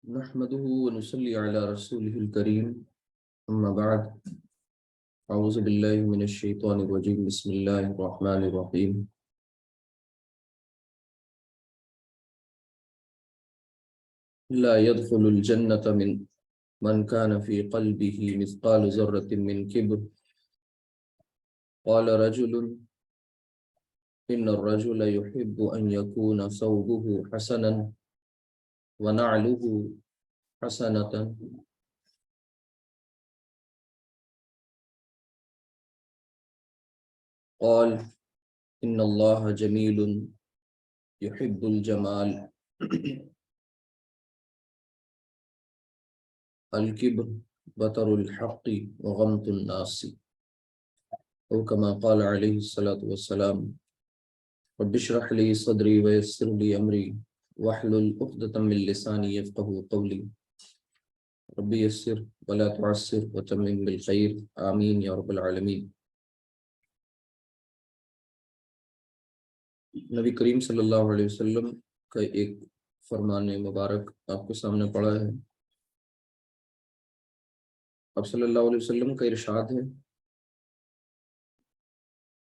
نحمده ونصلي على رسوله الكريم أما بعد أعوذ بالله من الشيطان الرجيم بسم الله الرحمن الرحيم لا يدخل الجنة من كان في قلبه مثقال ذرة من كبر قال رجل إن الرجل يحب أن يكون ثوبه حسنا ونعله حسنة قال إن الله جميل يحب الجمال الكبر بطر الحق وغمط الناس أو كما قال عليه الصلاة والسلام رب اشرح لي صدري ويسر لي أمري واحلل عقدة من لساني يفقهوا قولي رب يسر ولا تعسر وتمم بالخير آمين يا رب العالمين۔ نبی کریم صلی اللہ علیہ وسلم کا ایک فرمان مبارک آپ کے سامنے پڑا ہے۔ آپ صلی اللہ علیہ وسلم کا ارشاد ہے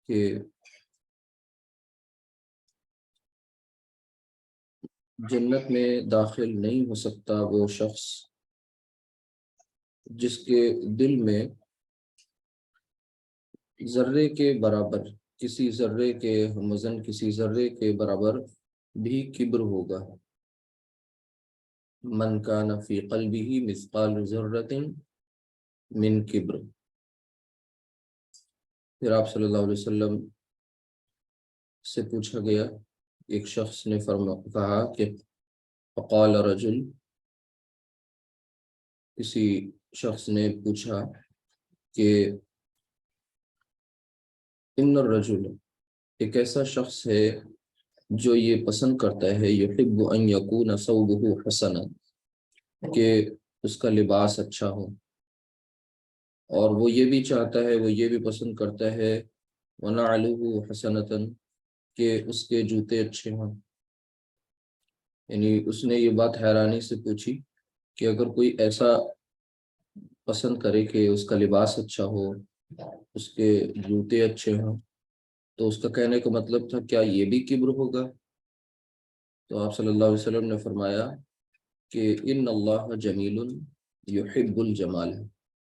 کہ جنت میں داخل نہیں ہو سکتا وہ شخص جس کے دل میں ذرے کے برابر کسی ذرے کے وزن کسی ذرے کے برابر بھی کبر ہوگا۔ من کان فی قلبہ مثقال ذرۃ من کبر۔ پھر آپ صلی اللہ علیہ وسلم سے پوچھا گیا، ایک شخص نے کہا کہ فقال رجل، کسی شخص نے پوچھا کہ ان الرجل، ایک ایسا شخص ہے جو یہ پسند کرتا ہے یحب ان یکون ثوبہ حسنا، کہ اس کا لباس اچھا ہو، اور وہ یہ بھی چاہتا ہے، وہ یہ بھی پسند کرتا ہے ونعلہ حسنۃ، کہ اس کے جوتے اچھے ہوں۔ یعنی اس نے یہ بات حیرانی سے پوچھی کہ اگر کوئی ایسا پسند کرے کہ اس کا لباس اچھا ہو، اس کے جوتے اچھے ہوں، تو اس کا کہنے کا مطلب تھا کیا یہ بھی کبر ہوگا؟ تو آپ صلی اللہ علیہ وسلم نے فرمایا کہ ان اللہ جمیل یحب الجمال،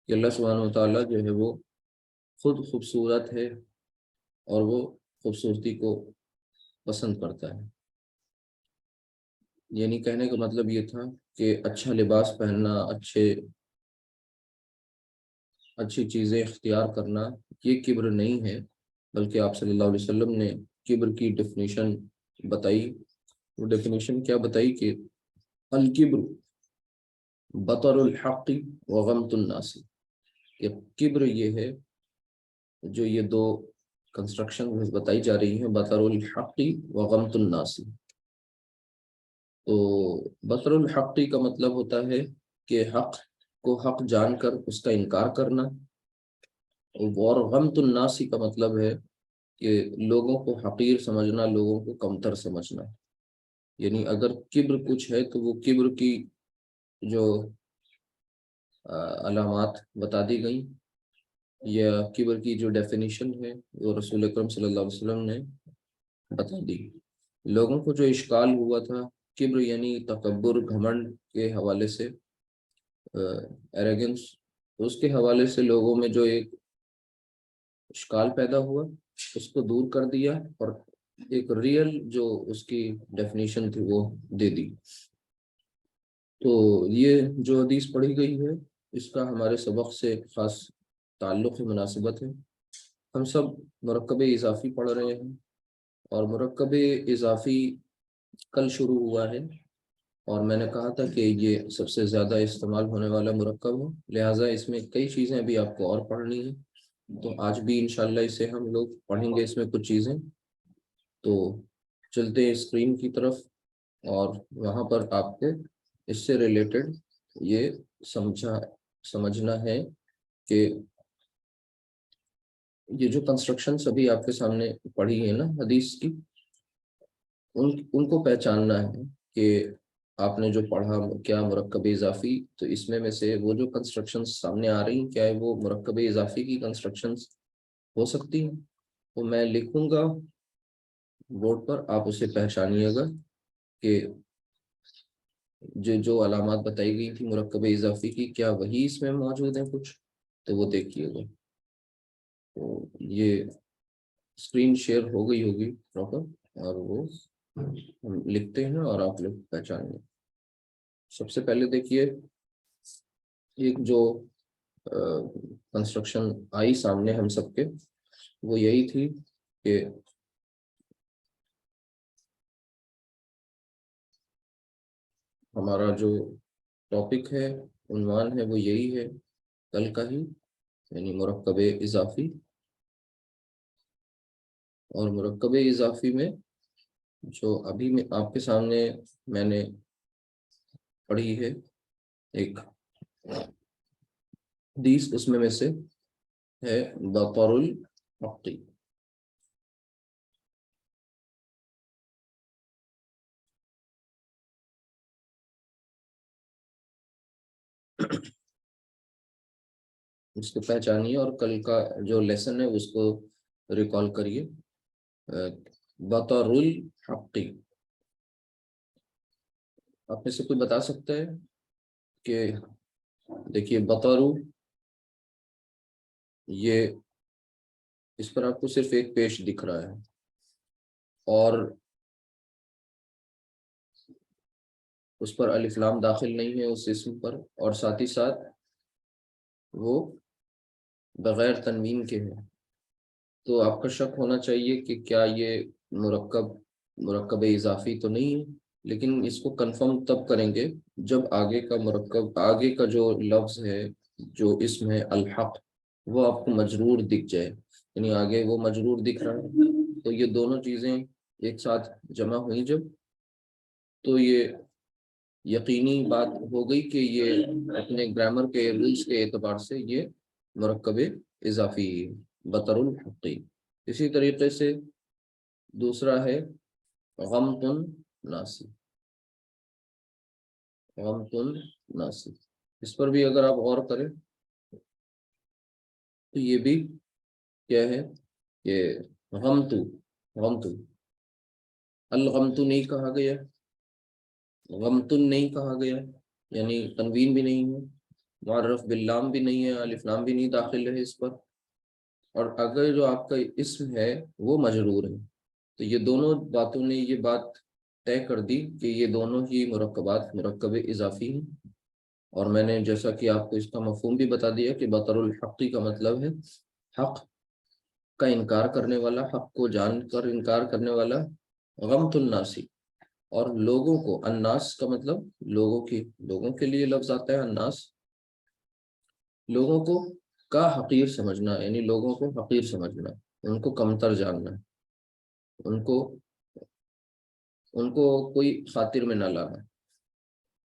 کہ اللہ سبحانہ وتعالیٰ جو ہے وہ خود خوبصورت ہے اور وہ خوبصورتی کو پسند کرتا ہے۔ یعنی کہنے کا مطلب یہ تھا کہ اچھا لباس پہننا، اچھی چیزیں اختیار کرنا یہ کبر نہیں ہے، بلکہ آپ صلی اللہ علیہ وسلم نے کبر کی ڈیفینیشن بتائی۔ وہ ڈیفینیشن کیا بتائی کہ الکبر بطر الحق وغمط الناس، کہ کبر یہ ہے، جو یہ دو کنسٹرکشن بتائی جا رہی ہیں، بطر الحق وغمط الناس۔ تو بطر الحق کا مطلب ہوتا ہے کہ حق کو حق جان کر اس کا انکار کرنا، اور غمط الناس کا مطلب ہے کہ لوگوں کو حقیر سمجھنا، لوگوں کو کمتر سمجھنا۔ یعنی اگر کبر کچھ ہے تو وہ کبر کی جو علامات بتا دی گئیں یا کبر کی جو ڈیفینیشن ہے وہ رسول اکرم صلی اللہ علیہ وسلم نے بتا دی۔ لوگوں کو جو اشکال ہوا تھا کبر یعنی تکبر، گھمنڈ کے حوالے سے، ایروگنس، اس کے حوالے سے لوگوں میں جو ایک اشکال پیدا ہوا اس کو دور کر دیا اور ایک ریئل جو اس کی ڈیفینیشن تھی وہ دے دی۔ تو یہ جو حدیث پڑھی گئی ہے اس کا ہمارے سبق سے خاص تعلق ہے، مناسبت ہے۔ ہم سب مرکب اضافی پڑھ رہے ہیں، اور مرکب اضافی کل شروع ہوا ہے، اور میں نے کہا تھا کہ یہ سب سے زیادہ استعمال ہونے والا مرکب ہے، لہٰذا اس میں کئی چیزیں ابھی آپ کو اور پڑھنی ہیں، تو آج بھی انشاءاللہ اسے ہم لوگ پڑھیں گے، اس میں کچھ چیزیں۔ تو چلتے ہیں اسکرین کی طرف، اور وہاں پر آپ کو اس سے ریلیٹڈ یہ سمجھنا ہے کہ یہ جو کنسٹرکشنز ابھی آپ کے سامنے پڑھی ہیں نا حدیث کی، ان کو پہچاننا ہے کہ آپ نے جو پڑھا کیا مرکب اضافی، تو اس میں سے وہ جو کنسٹرکشنز سامنے آ رہی ہیں کیا وہ مرکب اضافی کی کنسٹرکشنز ہو سکتی ہیں؟ تو میں لکھوں گا بورڈ پر، آپ اسے پہچانیے گا کہ جو علامات بتائی گئی تھی مرکب اضافی کی کیا وہی اس میں موجود ہیں کچھ، تو وہ دیکھیے گا۔ تو یہ اسکرین شیئر ہو گئی ہوگی پراپر، اور وہ ہم لکھتے ہیں اور آپ لوگ پہچانیں گے۔ سب سے پہلے دیکھیے ایک جو کنسٹرکشن آئی سامنے ہم سب کے، وہ یہی تھی کہ ہمارا جو ٹاپک ہے، عنوان ہے، وہ یہی ہے کل کا ہی، یعنی مرکب اضافی۔ اور مرکب اضافی میں جو ابھی میں آپ کے سامنے میں نے پڑھی ہے ایک حدیث، اس میں سے ہے بطر الحق۔ اس کو پہچانیے اور کل کا جو لیسن ہے اس کو ریکال کریے۔ بطر الحق، آپ میں سے کوئی بتا سکتا ہے کہ دیکھیے بطرو، یہ اس پر آپ کو صرف ایک پیش دکھ رہا ہے، اور اس پر الف لام داخل نہیں ہے اس اسم پر، اور ساتھ ہی ساتھ وہ بغیر تنوین کے ہے۔ تو آپ کا شک ہونا چاہیے کہ کیا یہ مرکب اضافی تو نہیں ہے، لیکن اس کو کنفرم تب کریں گے جب آگے کا جو لفظ ہے، جو اسم ہے الحق، وہ آپ کو مجرور دکھ جائے، یعنی آگے وہ مجرور دکھ رہا ہے، تو یہ دونوں چیزیں ایک ساتھ جمع ہوئی جب، تو یہ یقینی بات ہو گئی کہ یہ اپنے گرامر کے رولز کے اعتبار سے یہ مرکب اضافی بطر الحقی۔ اسی طریقے سے دوسرا ہے غمتن ناسی، غمتن ناسی، اس پر بھی اگر آپ غور کریں تو یہ بھی کیا ہے کہ غمتو الغمتو نہیں کہا گیا، غمتن نہیں کہا گیا، یعنی تنوین بھی نہیں ہے، معرف باللام بھی نہیں ہے، الف لام بھی نہیں داخل ہے اس پر، اور اگر جو آپ کا اسم ہے وہ مجرور ہے، تو یہ دونوں باتوں نے یہ بات طے کر دی کہ یہ دونوں ہی مرکبات مرکب اضافی ہیں۔ اور میں نے جیسا کہ آپ کو اس کا مفہوم بھی بتا دیا کہ بطر الحقی کا مطلب ہے حق کا انکار کرنے والا، حق کو جان کر انکار کرنے والا، غمت الناسی، اور لوگوں کو، الناس کا مطلب لوگوں کے لیے لفظ آتا ہے الناس، لوگوں کو کا حقیر سمجھنا، یعنی لوگوں کو حقیر سمجھنا، ان کو کمتر جاننا، ان کو کوئی خاطر میں نہ لانا۔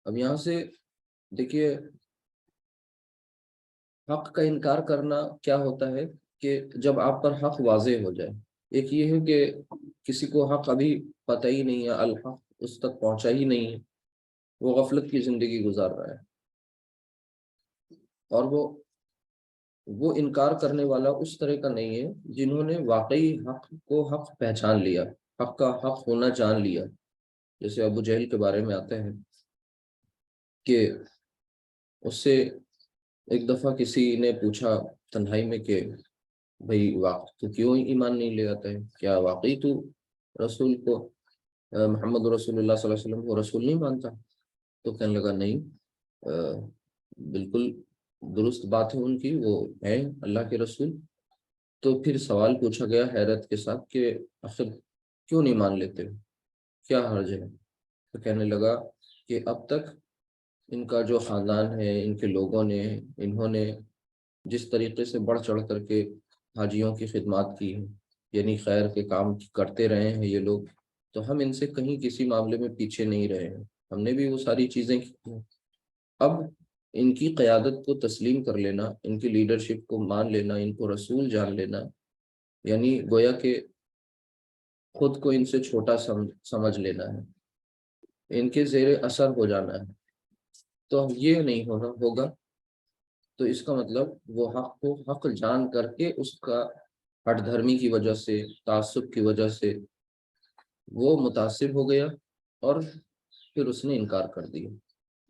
اب یہاں سے دیکھیے حق کا انکار کرنا کیا ہوتا ہے کہ جب آپ پر حق واضح ہو جائے، ایک یہ ہے کہ کسی کو حق ابھی پتہ ہی نہیں ہے، الحق اس تک پہنچا ہی نہیں ہے، وہ غفلت کی زندگی گزار رہا ہے، اور وہ انکار کرنے والا اس طرح کا نہیں ہے جنہوں نے واقعی حق کو حق پہچان لیا، حق کا حق ہونا جان لیا۔ جیسے ابو جہل کے بارے میں آتا ہے کہ اس سے ایک دفعہ کسی نے پوچھا تنہائی میں کہ بھئی تو کیوں ایمان نہیں لے آتا ہے، کیا واقعی تو رسول کو محمد رسول اللہ صلی اللہ علیہ وسلم کو رسول نہیں مانتا؟ تو کہنے لگا نہیں، بالکل درست بات ہے ان کی، وہ ہیں اللہ کے رسول۔ تو پھر سوال پوچھا گیا حیرت کے ساتھ کہ آخر کیوں نہیں مان لیتے ہو، کیا حرج ہے؟ تو کہنے لگا کہ اب تک ان کا جو خاندان ہے، ان کے لوگوں نے، انہوں نے جس طریقے سے بڑھ چڑھ کر کے حاجیوں کی خدمات کی ہے، یعنی خیر کے کام کرتے رہے ہیں یہ لوگ، تو ہم ان سے کہیں کسی معاملے میں پیچھے نہیں رہے ہیں، ہم نے بھی وہ ساری چیزیں کی ہیں۔ اب ان کی قیادت کو تسلیم کر لینا، ان کی لیڈرشپ کو مان لینا، ان کو رسول جان لینا، یعنی گویا کہ خود کو ان سے چھوٹا سمجھ لینا ہے۔ ان کے زیر اثر ہو جانا ہے، تو یہ نہیں ہوگا، تو اس کا مطلب وہ حق کو حق جان کر کے اس کا ہٹ دھرمی کی وجہ سے، تعصب کی وجہ سے وہ متاثر ہو گیا اور پھر اس نے انکار کر دیا۔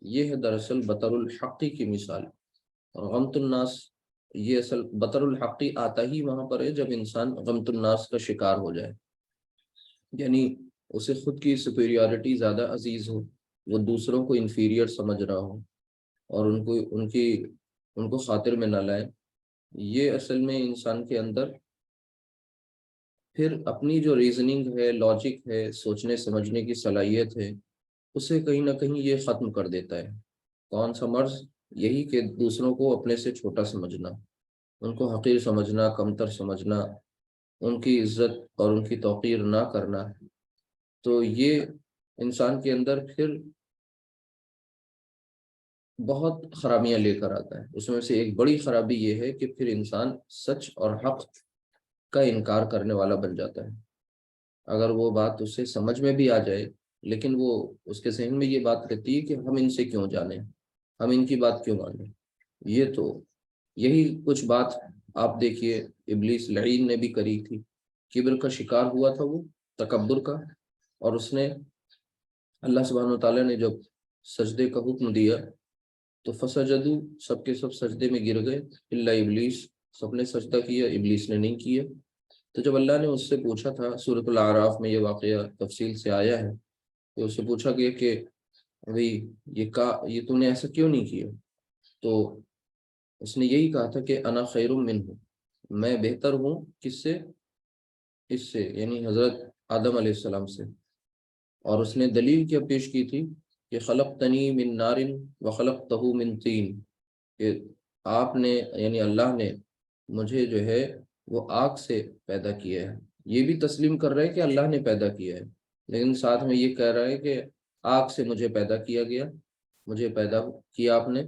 یہ ہے دراصل بطر الحقی کی مثال۔ اور غمت الناس، یہ اصل بطر الحقی آتا ہی وہاں پر ہے جب انسان غمت الناس کا شکار ہو جائے، یعنی اسے خود کی سپیریورٹی زیادہ عزیز ہو، وہ دوسروں کو انفیریئر سمجھ رہا ہو اور ان کو خاطر میں نہ لائے۔ یہ اصل میں انسان کے اندر پھر اپنی جو ریزننگ ہے، لاجک ہے، سوچنے سمجھنے کی صلاحیت ہے، اسے کہیں نہ کہیں یہ ختم کر دیتا ہے۔ کون سا مرض؟ یہی کہ دوسروں کو اپنے سے چھوٹا سمجھنا، ان کو حقیر سمجھنا، کمتر سمجھنا، ان کی عزت اور ان کی توقیر نہ کرنا۔ تو یہ انسان کے اندر پھر بہت خرابیاں لے کر آتا ہے۔ اس میں سے ایک بڑی خرابی یہ ہے کہ پھر انسان سچ اور حق کا انکار کرنے والا بن جاتا ہے۔ اگر وہ بات اسے سمجھ میں بھی آ جائے، لیکن وہ اس کے ذہن میں یہ بات رہتی ہے کہ ہم ان سے کیوں جانیں، ہم ان کی بات کیوں مانیں۔ یہی کچھ بات آپ دیکھیے ابلیس لعین نے بھی کری تھی، کبر کا شکار ہوا تھا وہ، تکبر کا، اور اس نے اللہ سبحانہ وتعالیٰ نے جب سجدے کا حکم دیا تو فسجدو، سب کے سب سجدے میں گر گئے الا ابلیس، سب نے سجدہ کیا، ابلیس نے نہیں کیا۔ تو جب اللہ نے اس سے پوچھا تھا، سورۃ الاعراف میں یہ واقعہ تفصیل سے آیا ہے، تو اس سے پوچھا گیا کہ بھئی یہ تو نے ایسا کیوں نہیں کیا؟ تو اس نے یہی کہا تھا کہ انا خیر منہ، میں بہتر ہوں کس سے؟ اس سے، یعنی حضرت آدم علیہ السلام سے۔ اور اس نے دلیل کیا پیش کی تھی کہ خلقتنی من نار وخلقتہ من طین، کہ آپ نے یعنی اللہ نے مجھے جو ہے وہ آگ سے پیدا کیا ہے۔ یہ بھی تسلیم کر رہا ہے کہ اللہ نے پیدا کیا ہے، لیکن ساتھ میں یہ کہہ رہا ہے کہ آگ سے مجھے پیدا کیا گیا، مجھے پیدا کیا آپ نے،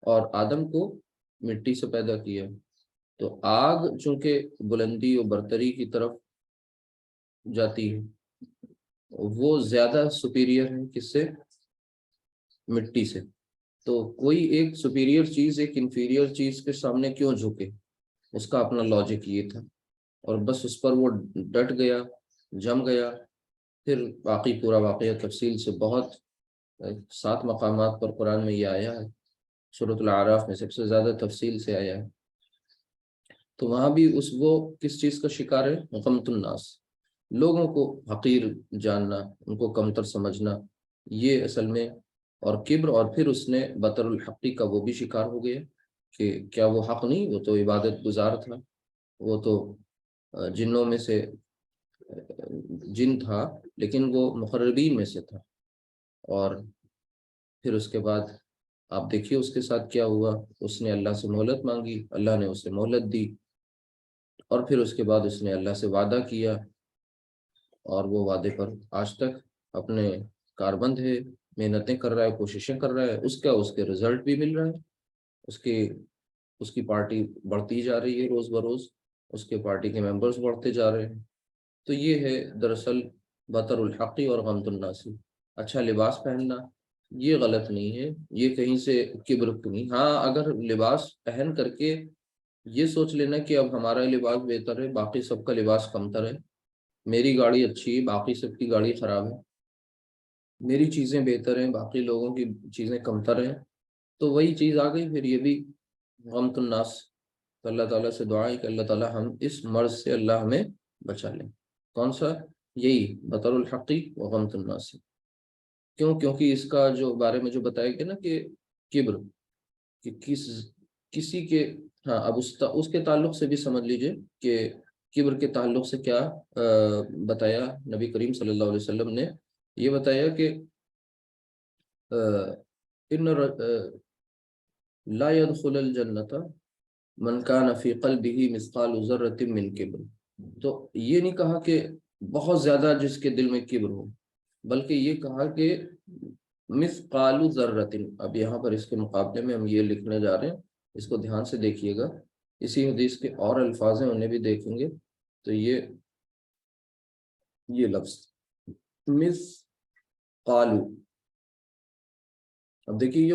اور آدم کو مٹی سے پیدا کیا۔ تو آگ چونکہ بلندی و برتری کی طرف جاتی ہے، وہ زیادہ سپیریئر ہے کس سے؟ مٹی سے۔ تو کوئی ایک سپیریئر چیز ایک انفیریئر چیز کے سامنے کیوں جھکے؟ اس کا اپنا لاجک یہ تھا، اور بس اس پر وہ ڈٹ گیا، جم گیا۔ پھر باقی پورا واقعہ تفصیل سے بہت 7 مقامات پر قرآن میں یہ آیا ہے، سورۃ الاعراف میں سب سے زیادہ تفصیل سے آیا ہے۔ تو وہاں بھی وہ کس چیز کا شکار ہے؟ غمت الناس، لوگوں کو حقیر جاننا، ان کو کمتر سمجھنا، یہ اصل میں، اور کبر، اور پھر اس نے بطر الحقی کا وہ بھی شکار ہو گیا کہ کیا وہ حق نہیں، وہ تو عبادت گزار تھا، وہ تو جنوں میں سے جن تھا، لیکن وہ مقربین میں سے تھا۔ اور پھر اس کے بعد آپ دیکھیے اس کے ساتھ کیا ہوا، اس نے اللہ سے مہلت مانگی، اللہ نے اسے مہلت دی، اور پھر اس کے بعد اس نے اللہ سے وعدہ کیا، اور وہ وعدے پر آج تک اپنے کاربند ہے، محنتیں کر رہا ہے، کوششیں کر رہا ہے، اس کے رزلٹ بھی مل رہا ہے، اس کی پارٹی بڑھتی جا رہی ہے روز بروز، اس کے پارٹی کے ممبرز بڑھتے جا رہے ہیں۔ تو یہ ہے دراصل بطر الحقی اور غمت الناسی۔ اچھا لباس پہننا یہ غلط نہیں ہے، یہ کہیں سے کبر نہیں۔ ہاں، اگر لباس پہن کر کے یہ سوچ لینا کہ اب ہمارا لباس بہتر ہے، باقی سب کا لباس کمتر ہے، میری گاڑی اچھی ہے، باقی سب کی گاڑی خراب ہے، میری چیزیں بہتر ہیں، باقی لوگوں کی چیزیں کمتر ہیں، تو وہی چیز آ گئی پھر، یہ بھی غمت الناس۔ تو اللہ تعالیٰ سے دعا ہے کہ اللہ تعالیٰ ہم اس مرض سے اللہ ہمیں بچا لیں۔ کون سا؟ یہی بطر الحقی و غمت الناس۔ کیونکہ اس کا جو بارے میں جو بتایا گیا نا کہ کبر، کہ کسی کے، ہاں اب اس کے تعلق سے بھی سمجھ لیجئے کہ کبر کے تعلق سے کیا بتایا نبی کریم صلی اللہ علیہ وسلم نے، یہ بتایا کہ ان لا يدخل الجنت من كان في قلبه مثقال ذرة من کبر۔ تو یہ نہیں کہا کہ بہت زیادہ جس کے دل میں کبر ہو، بلکہ یہ کہا کہ مثقال ذرۃ۔ اب یہاں پر اس کے مقابلے میں ہم یہ لکھنے جا رہے ہیں، اس کو دھیان سے دیکھیے گا، اسی حدیث کے اور الفاظ ہیں انہیں بھی دیکھیں گے۔ تو یہ لفظ مثقال، اب دیکھیے یہ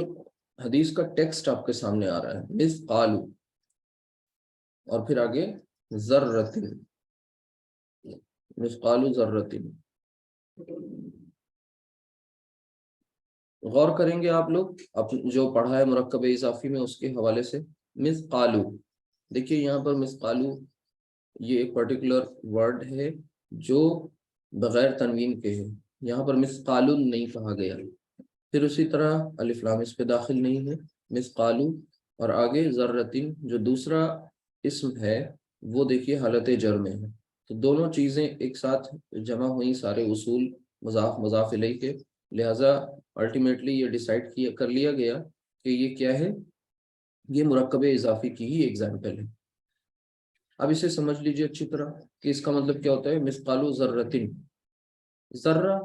حدیث کا ٹیکسٹ آپ کے سامنے آ رہا ہے، مثقالو، اور پھر آگے ذرۃ، مثقال ذرۃ. غور کریں گے آپ لوگ جو پڑھا ہے مرکب اضافی میں اس کے حوالے سے. مثقالو، دیکھیے یہاں پر مثقالو یہ ایک پرٹیکولر ورڈ ہے جو بغیر تنوین کے ہے، یہاں پر مثقال نہیں کہا گیا. پھر اسی طرح الف لام اس پہ داخل نہیں ہے، مثقالو. اور آگے ذرۃ جو دوسرا اسم ہے وہ دیکھیے حالت جر میں ہے. تو دونوں چیزیں ایک ساتھ جمع ہوئی، سارے اصول مضاف مضاف الیہ کے، لہٰذا الٹیمیٹلی یہ ڈیسائیڈ کر لیا گیا کہ یہ کیا ہے، یہ مرکب اضافی کی ہی ایگزامپل ہے. اب اسے سمجھ لیجئے اچھی طرح کہ اس کا مطلب کیا ہوتا ہے. مثقال ذرۃ، ذرہ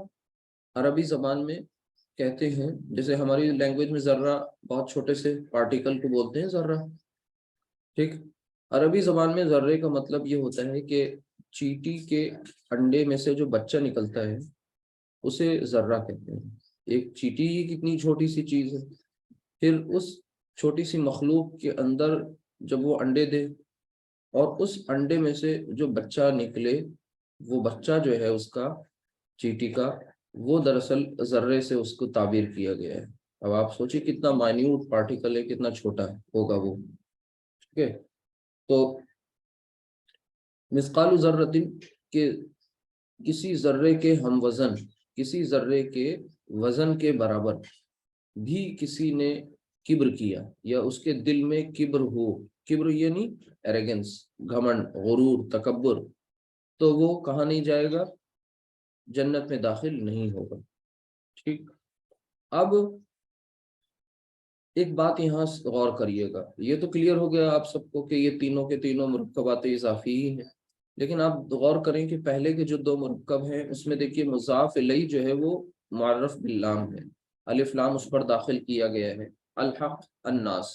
عربی زبان میں کہتے ہیں، جیسے ہماری لینگویج میں ذرہ بہت چھوٹے سے پارٹیکل کو بولتے ہیں ذرہ، ٹھیک. عربی زبان میں ذرے کا مطلب یہ ہوتا ہے کہ چیٹی کے انڈے میں سے جو بچہ نکلتا ہے اسے ذرہ کہتے ہیں. ایک چیٹی ہی کتنی چھوٹی سی چیز ہے، پھر اس چھوٹی سی مخلوق کے اندر جب وہ انڈے دے اور اس انڈے میں سے جو بچہ نکلے، وہ بچہ جو ہے اس کا، چیٹی کا، وہ دراصل ذرے سے اس کو تعبیر کیا گیا ہے. اب آپ سوچیں کتنا مائنیوٹ پارٹیکل ہے، کتنا چھوٹا ہوگا وہ. ٹھیک ہے، تو مثقال ذرۃ کے کسی ذرے کے ہم وزن، کسی ذرے کے وزن کے برابر بھی کسی نے کبر کیا یا اس کے دل میں کبر ہو، کبر یعنی ایروگنس، گھمنڈ، غرور، تکبر، تو وہ کہاں نہیں جائے گا، جنت میں داخل نہیں ہوگا. ٹھیک. اب ایک بات یہاں غور کریے گا، یہ تو کلیئر ہو گیا آپ سب کو کہ یہ تینوں کے تینوں مرکبات اضافی ہی ہیں، لیکن آپ غور کریں کہ پہلے کے جو دو مرکب ہیں اس میں دیکھیے مضاف الیہ جو ہے وہ معرف باللام ہے، الف لام اس پر داخل کیا گیا ہے، الحق، الناس.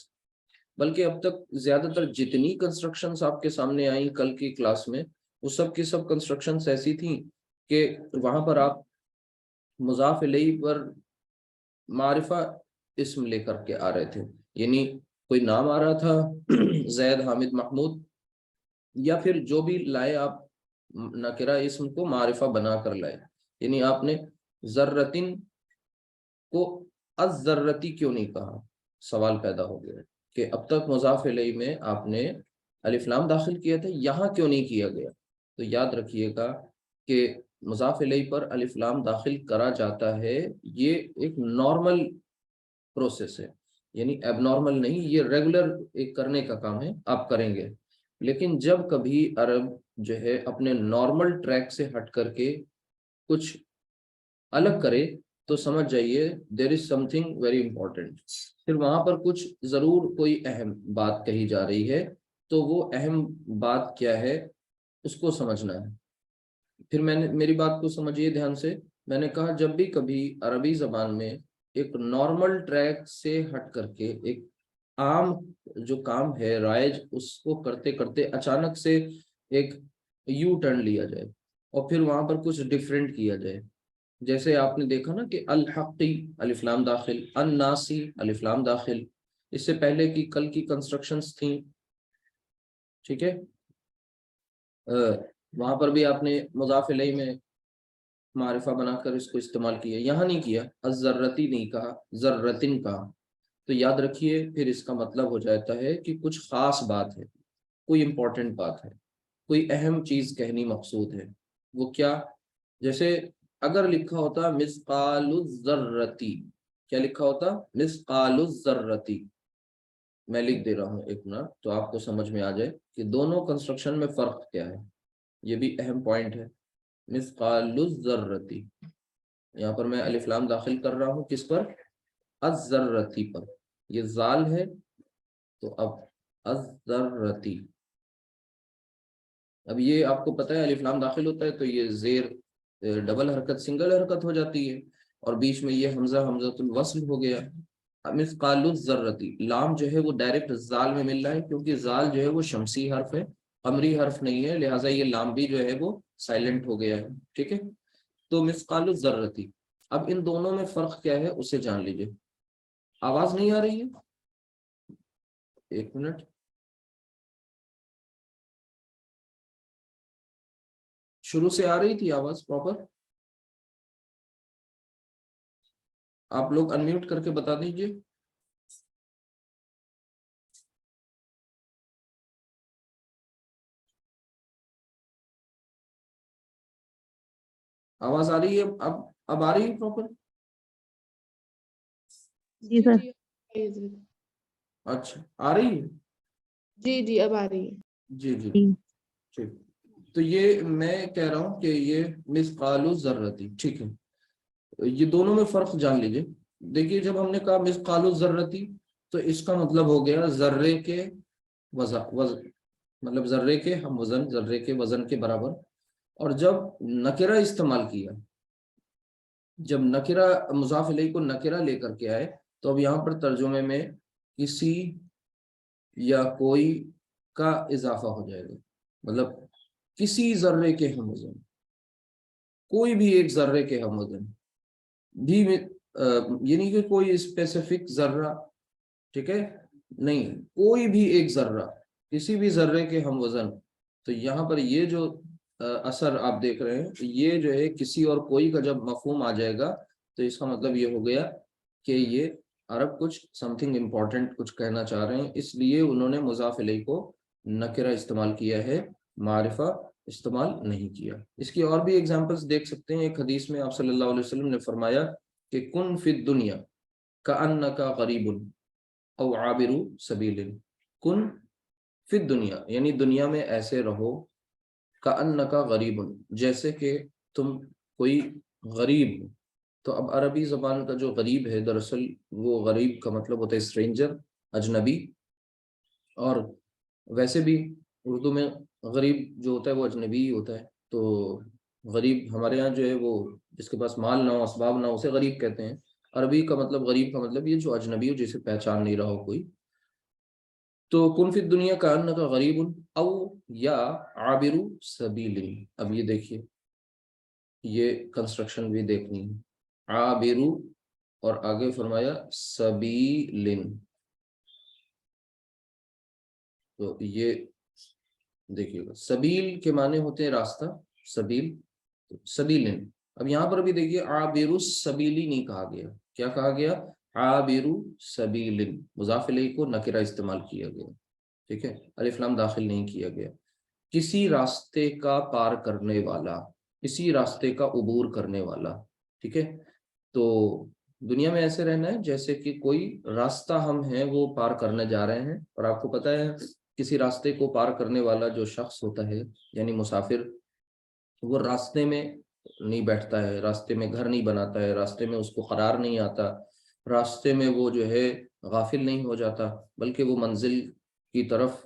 بلکہ اب تک زیادہ تر جتنی کنسٹرکشنز آپ کے سامنے آئیں کل کی کلاس میں، وہ سب کی سب کنسٹرکشنز ایسی تھیں کہ وہاں پر آپ مضاف الیہ پر معرفہ اسم لے کر کے آ رہے تھے، یعنی کوئی نام آ رہا تھا زید، حامد، محمود، یا پھر جو بھی لائے آپ نکرہ اسم کو معرفہ بنا کر لائے. یعنی آپ نے ذرتن کو الذرتی کیوں نہیں کہا، سوال پیدا ہو گیا کہ اب تک مضاف الیہ میں آپ نے الف لام داخل کیا تھا، یہاں کیوں نہیں کیا گیا. تو یاد رکھیے گا کہ مضاف الیہ پر الف لام داخل کرا جاتا ہے، یہ ایک نارمل پروسیس ہے، یعنی ایب نارمل نہیں، یہ ریگولر ایک کرنے کا کام ہے، آپ کریں گے. لیکن جب کبھی عرب جو ہے اپنے نارمل ٹریک سے ہٹ کر کے کچھ الگ کرے تو سمجھ جائیے دیر از سم تھنگ ویری امپورٹنٹ. پھر وہاں پر کچھ ضرور کوئی اہم بات کہی جا رہی ہے، تو وہ اہم بات کیا ہے اس کو سمجھنا ہے. پھر میں نے میری بات کو سمجھیے دھیان سے، میں نے کہا جب بھی کبھی عربی زبان میں ایک نارمل ٹریک سے ہٹ کر کے ایک عام جو کام ہے رائج، اس کو کرتے کرتے اچانک سے ایک یو ٹرن لیا جائے اور پھر وہاں پر کچھ ڈیفرنٹ کیا جائے، جیسے آپ نے دیکھا نا کہ الحقی الف لام داخل، الناسی الف لام داخل، اس سے پہلے کی کل کی کنسٹرکشنز تھیں. ٹھیک ہے، وہاں پر بھی آپ نے مضاف الیہ میں معرفہ بنا کر اس کو استعمال کیا، یہاں نہیں کیا، الذرتی نہیں کہا، ذرتن کہا. تو یاد رکھیے پھر اس کا مطلب ہو جاتا ہے کہ کچھ خاص بات ہے، کوئی امپورٹنٹ بات ہے، کوئی اہم چیز کہنی مقصود ہے. وہ کیا، جیسے اگر لکھا ہوتا مثقال الذرتی، کیا لکھا ہوتا، مثقال الذرتی. میں لکھ دے رہا ہوں ایک منٹ تو آپ کو سمجھ میں آ جائے کہ دونوں کنسٹرکشن میں فرق کیا ہے، یہ بھی اہم پوائنٹ ہے. مثقال الذرتی، یہاں پر میں الف لام داخل کر رہا ہوں کس پر، الذرتی پر، یہ زال ہے تو اب الذرتی. اب یہ آپ کو پتہ ہے الف لام داخل ہوتا ہے تو یہ زیر ڈبل حرکت سنگل حرکت ہو جاتی ہے، اور بیچ میں یہ حمزہ حمزۃ الوصل ہو گیا. مثقال الذرتی، لام جو ہے وہ ڈائریکٹ زال میں مل رہا ہے کیونکہ زال جو ہے وہ شمسی حرف ہے، قمری حرف نہیں ہے، لہٰذا یہ لام بھی جو ہے وہ سائلنٹ ہو گیا ہے. ٹھیک ہے، تو مثقال الذرتی. اب ان دونوں میں فرق کیا ہے اسے جان لیجیے. آواز نہیں آ رہی ہے؟ ایک منٹ، شروع سے آ رہی تھی آواز پراپر؟ آپ لوگ انمیوٹ کر کے بتا دیجئے۔ آواز آ رہی ہے؟ اب آ رہی ہے پراپر؟ جی سر۔ اچھا آ رہی ہے؟ جی اب آ رہی ہے۔ جی ٹھیک۔ تو یہ میں کہہ رہا ہوں کہ یہ مثقال الذرۃ، ٹھیک ہے، یہ دونوں میں فرق جان لیجئے۔ دیکھیے جب ہم نے کہا مثقال الذرۃ تو اس کا مطلب ہو گیا ذرے کے وزن، مطلب ذرے کے ہم وزن، ذرے کے وزن کے برابر۔ اور جب نکرہ استعمال کیا، جب نکرہ مضاف الیہ کو نکرہ لے کر کے آئے، تو اب یہاں پر ترجمے میں کسی یا کوئی کا اضافہ ہو جائے گا، مطلب کسی ذرے کے ہم وزن، کوئی بھی ایک ذرے کے ہم وزن بھی، یعنی کہ کوئی اسپیسیفک ذرہ، ٹھیک ہے، نہیں، کوئی بھی ایک ذرہ، کسی بھی ذرے کے ہم وزن۔ تو یہاں پر یہ جو اثر آپ دیکھ رہے ہیں، یہ جو ہے کسی اور کوئی کا جب مفہوم آ جائے گا تو اس کا مطلب یہ ہو گیا کہ یہ عرب کچھ سم تھنگ امپورٹنٹ کچھ کہنا چاہ رہے ہیں، اس لیے انہوں نے مضاف الیہ کو نکرہ استعمال کیا ہے، معرفہ استعمال نہیں کیا۔ اس کی اور بھی ایگزامپلس دیکھ سکتے ہیں۔ ایک حدیث میں آپ صلی اللہ علیہ وسلم نے فرمایا کہ کن فی الدنیا کأنک غریب او عابر سبیل، کن فی الدنیا یعنی دنیا میں ایسے رہو، کأنک غریب جیسے کہ تم کوئی غریب ہو۔ تو اب عربی زبان کا جو غریب ہے، دراصل وہ غریب کا مطلب ہوتا ہے اسٹرینجر، اجنبی، اور ویسے بھی اردو میں غریب جو ہوتا ہے وہ اجنبی ہی ہوتا ہے۔ تو غریب ہمارے یہاں جو ہے وہ جس کے پاس مال نہ ہو، اسباب نہ ہو، اسے غریب کہتے ہیں۔ عربی کا مطلب، غریب کا مطلب یہ جو اجنبی ہو، جسے پہچان نہیں رہا ہو کوئی۔ تو کن فی الدنیا کأنک غریب او یا عابر سبیل، اب یہ دیکھیے، یہ کنسٹرکشن بھی دیکھنی ہے، عابر اور آگے فرمایا سبیل، تو یہ دیکھیے گا، سبیل کے معنی ہوتے ہیں راستہ، سبیل، سبیل۔ اب یہاں پر بھی دیکھیے عابر السبیلی نہیں کہا گیا، کیا کہا گیا؟ عابر سبیل، مضاف الیہ کو نکرہ استعمال کیا گیا، ٹھیک ہے، الف لام داخل نہیں کیا گیا۔ کسی راستے کا پار کرنے والا، کسی راستے کا عبور کرنے والا، ٹھیک ہے۔ تو دنیا میں ایسے رہنا ہے جیسے کہ کوئی راستہ ہم ہیں وہ پار کرنے جا رہے ہیں، اور آپ کو پتہ ہے کسی راستے کو پار کرنے والا جو شخص ہوتا ہے، یعنی مسافر، وہ راستے میں نہیں بیٹھتا ہے، راستے میں گھر نہیں بناتا ہے، راستے میں اس کو قرار نہیں آتا، راستے میں وہ جو ہے غافل نہیں ہو جاتا، بلکہ وہ منزل کی طرف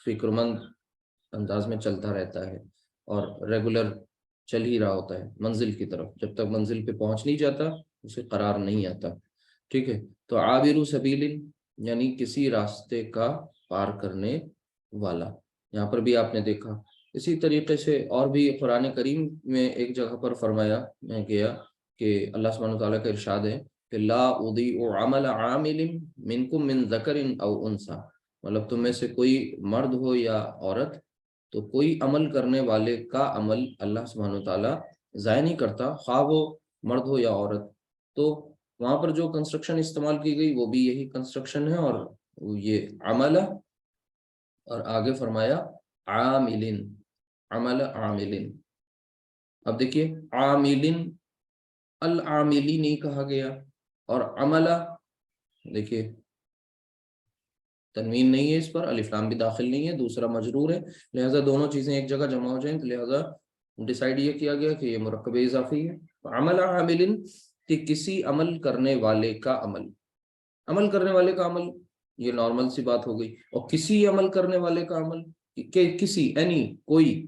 فکر مند انداز میں چلتا رہتا ہے، اور ریگولر چل ہی رہا ہوتا ہے منزل کی طرف، جب تک منزل پہ پہنچ نہیں جاتا اسے قرار نہیں آتا، ٹھیک ہے۔ تو عابر سبیل یعنی کسی راستے کا پار کرنے والا، یہاں پر بھی آپ نے دیکھا۔ اسی طریقے سے اور بھی قرآن کریم میں ایک جگہ پر فرمایا میں گیا کہ اللہ سبحانہ وتعالیٰ کا ارشاد ہے کہ لا اضیع عمل عامل منکم من ذکر او انثی، مطلب تم میں سے کوئی مرد ہو یا عورت، تو کوئی عمل کرنے والے کا عمل اللہ سبحانہ وتعالیٰ ضائع نہیں کرتا، خواہ وہ مرد ہو یا عورت۔ تو وہاں پر جو کنسٹرکشن استعمال کی گئی وہ بھی یہی کنسٹرکشن ہے، اور یہ عمل، اور آگے فرمایا عاملن، عمل عاملن۔ اب دیکھیے عاملن، العاملی نہیں کہا گیا، اور عمل دیکھیے تنوین نہیں ہے اس پر، الف لام بھی داخل نہیں ہے، دوسرا مجرور ہے، لہٰذا دونوں چیزیں ایک جگہ جمع ہو جائیں، تو لہٰذا ڈیسائیڈ یہ کیا گیا کہ یہ مرکب اضافی ہے۔ عمل عاملن کہ کسی عمل کرنے والے کا عمل، عمل کرنے والے کا عمل یہ نارمل سی بات ہو گئی، اور کسی عمل کرنے والے کا عمل کہ کسی کوئی،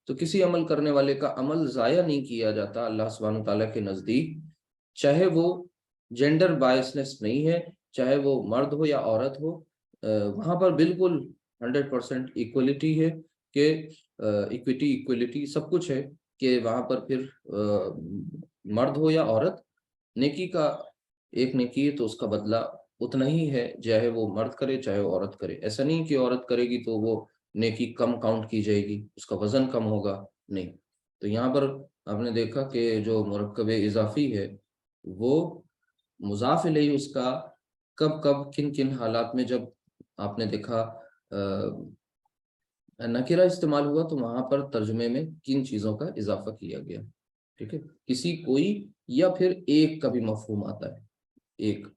تو کسی عمل کرنے والے کا عمل ضائع نہیں کیا جاتا اللہ سبحانہ تعالیٰ کے نزدیک، چاہے وہ جینڈر بائسنس نہیں ہے، چاہے وہ مرد ہو یا عورت ہو، وہاں پر بالکل 100% ایکولیٹی ہے، کہ ایکویٹی سب کچھ ہے، کہ وہاں پر پھر مرد ہو یا عورت نیکی کا ایک نے کی تو اس کا بدلہ اتنا ہی ہے، چاہے وہ مرد کرے چاہے وہ عورت کرے. ایسا نہیں کہ عورت کرے گی تو وہ نیکی کم کاؤنٹ کی جائے گی، اس کا وزن کم ہوگا، نہیں. تو یہاں پر آپ نے دیکھا کہ جو مرکب اضافی ہے وہ مضاف الیہ اس کا کب کب کن کن حالات میں، جب آپ نے دیکھا نکرہ استعمال ہوا تو وہاں پر ترجمے میں کن چیزوں کا اضافہ کیا گیا. ٹھیک ہے، کسی کوئی یا پھر ایک کا بھی مفہوم آتا ہے، ایک.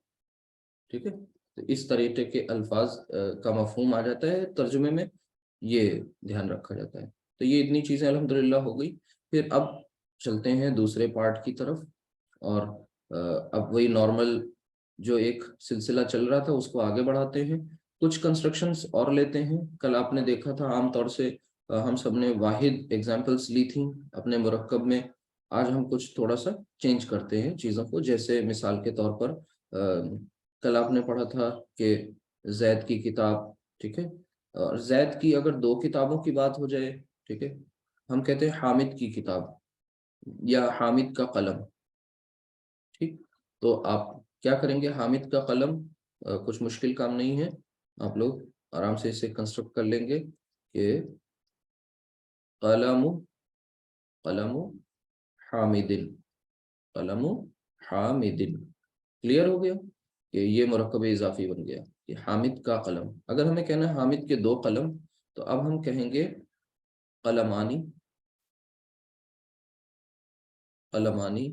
ٹھیک ہے، تو اس طریقے کے الفاظ کا مفہوم آ جاتا ہے ترجمے میں، یہ دھیان رکھا جاتا ہے. تو یہ اتنی چیزیں الحمدللہ ہو گئی. پھر اب چلتے ہیں دوسرے پارٹ کی طرف، اور اب وہی نارمل جو ایک سلسلہ چل رہا تھا اس کو آگے بڑھاتے ہیں. کچھ کنسٹرکشنز اور لیتے ہیں. کل آپ نے دیکھا تھا عام طور سے ہم سب نے واحد ایگزامپلس لی تھیں اپنے مرکب میں. آج ہم کچھ تھوڑا سا چینج کرتے ہیں چیزوں کو. جیسے مثال کے طور پر کل آپ نے پڑھا تھا کہ زید کی کتاب، ٹھیک ہے، اور زید کی اگر دو کتابوں کی بات ہو جائے، ٹھیک ہے، ہم کہتے ہیں حامد کی کتاب یا حامد کا قلم. ٹھیک، تو آپ کیا کریں گے؟ حامد کا قلم کچھ مشکل کام نہیں ہے، آپ لوگ آرام سے اسے کنسٹرکٹ کر لیں گے کہ قلم قلم حامد، قلم حامد. کلیئر ہو گیا کہ یہ مرکب اضافی بن گیا کہ حامد کا قلم. اگر ہمیں کہنا ہے حامد کے دو قلم تو اب ہم کہیں گے قلمانی، قلمانی.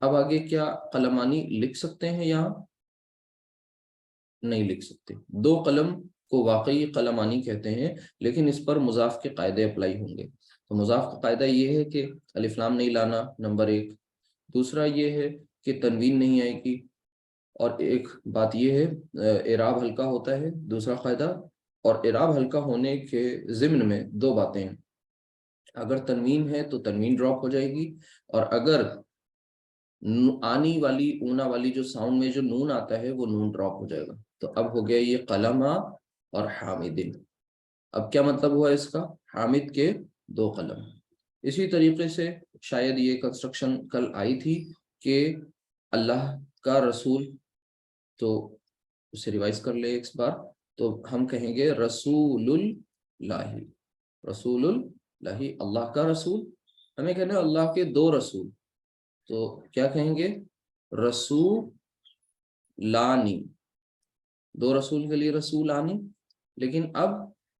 اب آگے کیا قلمانی لکھ سکتے ہیں؟ یہاں نہیں لکھ سکتے. دو قلم کو واقعی قلمانی کہتے ہیں، لیکن اس پر مضاف کے قاعدے اپلائی ہوں گے. تو مضاف کا قاعدہ یہ ہے کہ الف لام نہیں لانا، نمبر ایک. دوسرا یہ ہے کہ تنوین نہیں آئے گی. اور ایک بات یہ ہے اعراب ہلکا ہوتا ہے، دوسرا قاعدہ. اور اعراب ہلکا ہونے کے ضمن میں دو باتیں ہیں. اگر تنوین ہے تو تنوین ڈراپ ہو جائے گی، اور اگر آنی والی اونا والی جو ساؤنڈ میں جو نون آتا ہے وہ نون ڈراپ ہو جائے گا. تو اب ہو گیا یہ قلمہ اور حامدن. اب کیا مطلب ہوا اس کا؟ حامد کے دو قلم. اسی طریقے سے شاید یہ کنسٹرکشن کل آئی تھی کہ اللہ کا رسول، تو اسے ریوائز کر لے ایک بار. تو ہم کہیں گے رسول اللہ، رسول اللہ، اللہ کا رسول. ہمیں کہنا ہے اللہ کے دو رسول، تو کیا کہیں گے؟ رسولانی. دو رسول کے لیے رسولانی. لیکن اب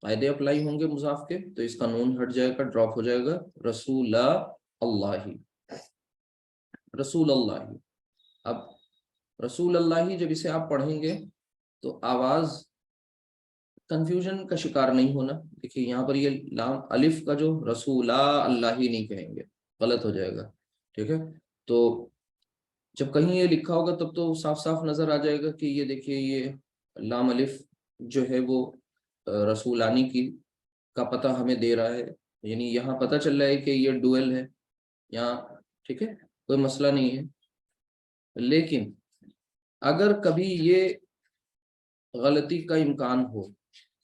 قاعدے اپلائی ہوں گے مضاف کے، تو اس کا نون ہٹ جائے گا، ڈراپ ہو جائے گا. رسول اللہ، رسول اللہ. اب رسول اللہ جب اسے آپ پڑھیں گے تو آواز کنفیوژن کا شکار نہیں ہونا. دیکھیے یہاں پر یہ لام الف کا جو رسول اللہ ہی نہیں کہیں گے، غلط ہو جائے گا. ٹھیک ہے، تو جب کہیں یہ لکھا ہوگا تب تو صاف صاف نظر آ جائے گا کہ یہ دیکھیے یہ لام الف جو ہے وہ رسولانی کی کا پتہ ہمیں دے رہا ہے. یعنی یہاں پتہ چل رہا ہے کہ یہ ڈوئل ہے یہاں. ٹھیک ہے، کوئی مسئلہ نہیں ہے. لیکن اگر کبھی یہ غلطی کا امکان ہو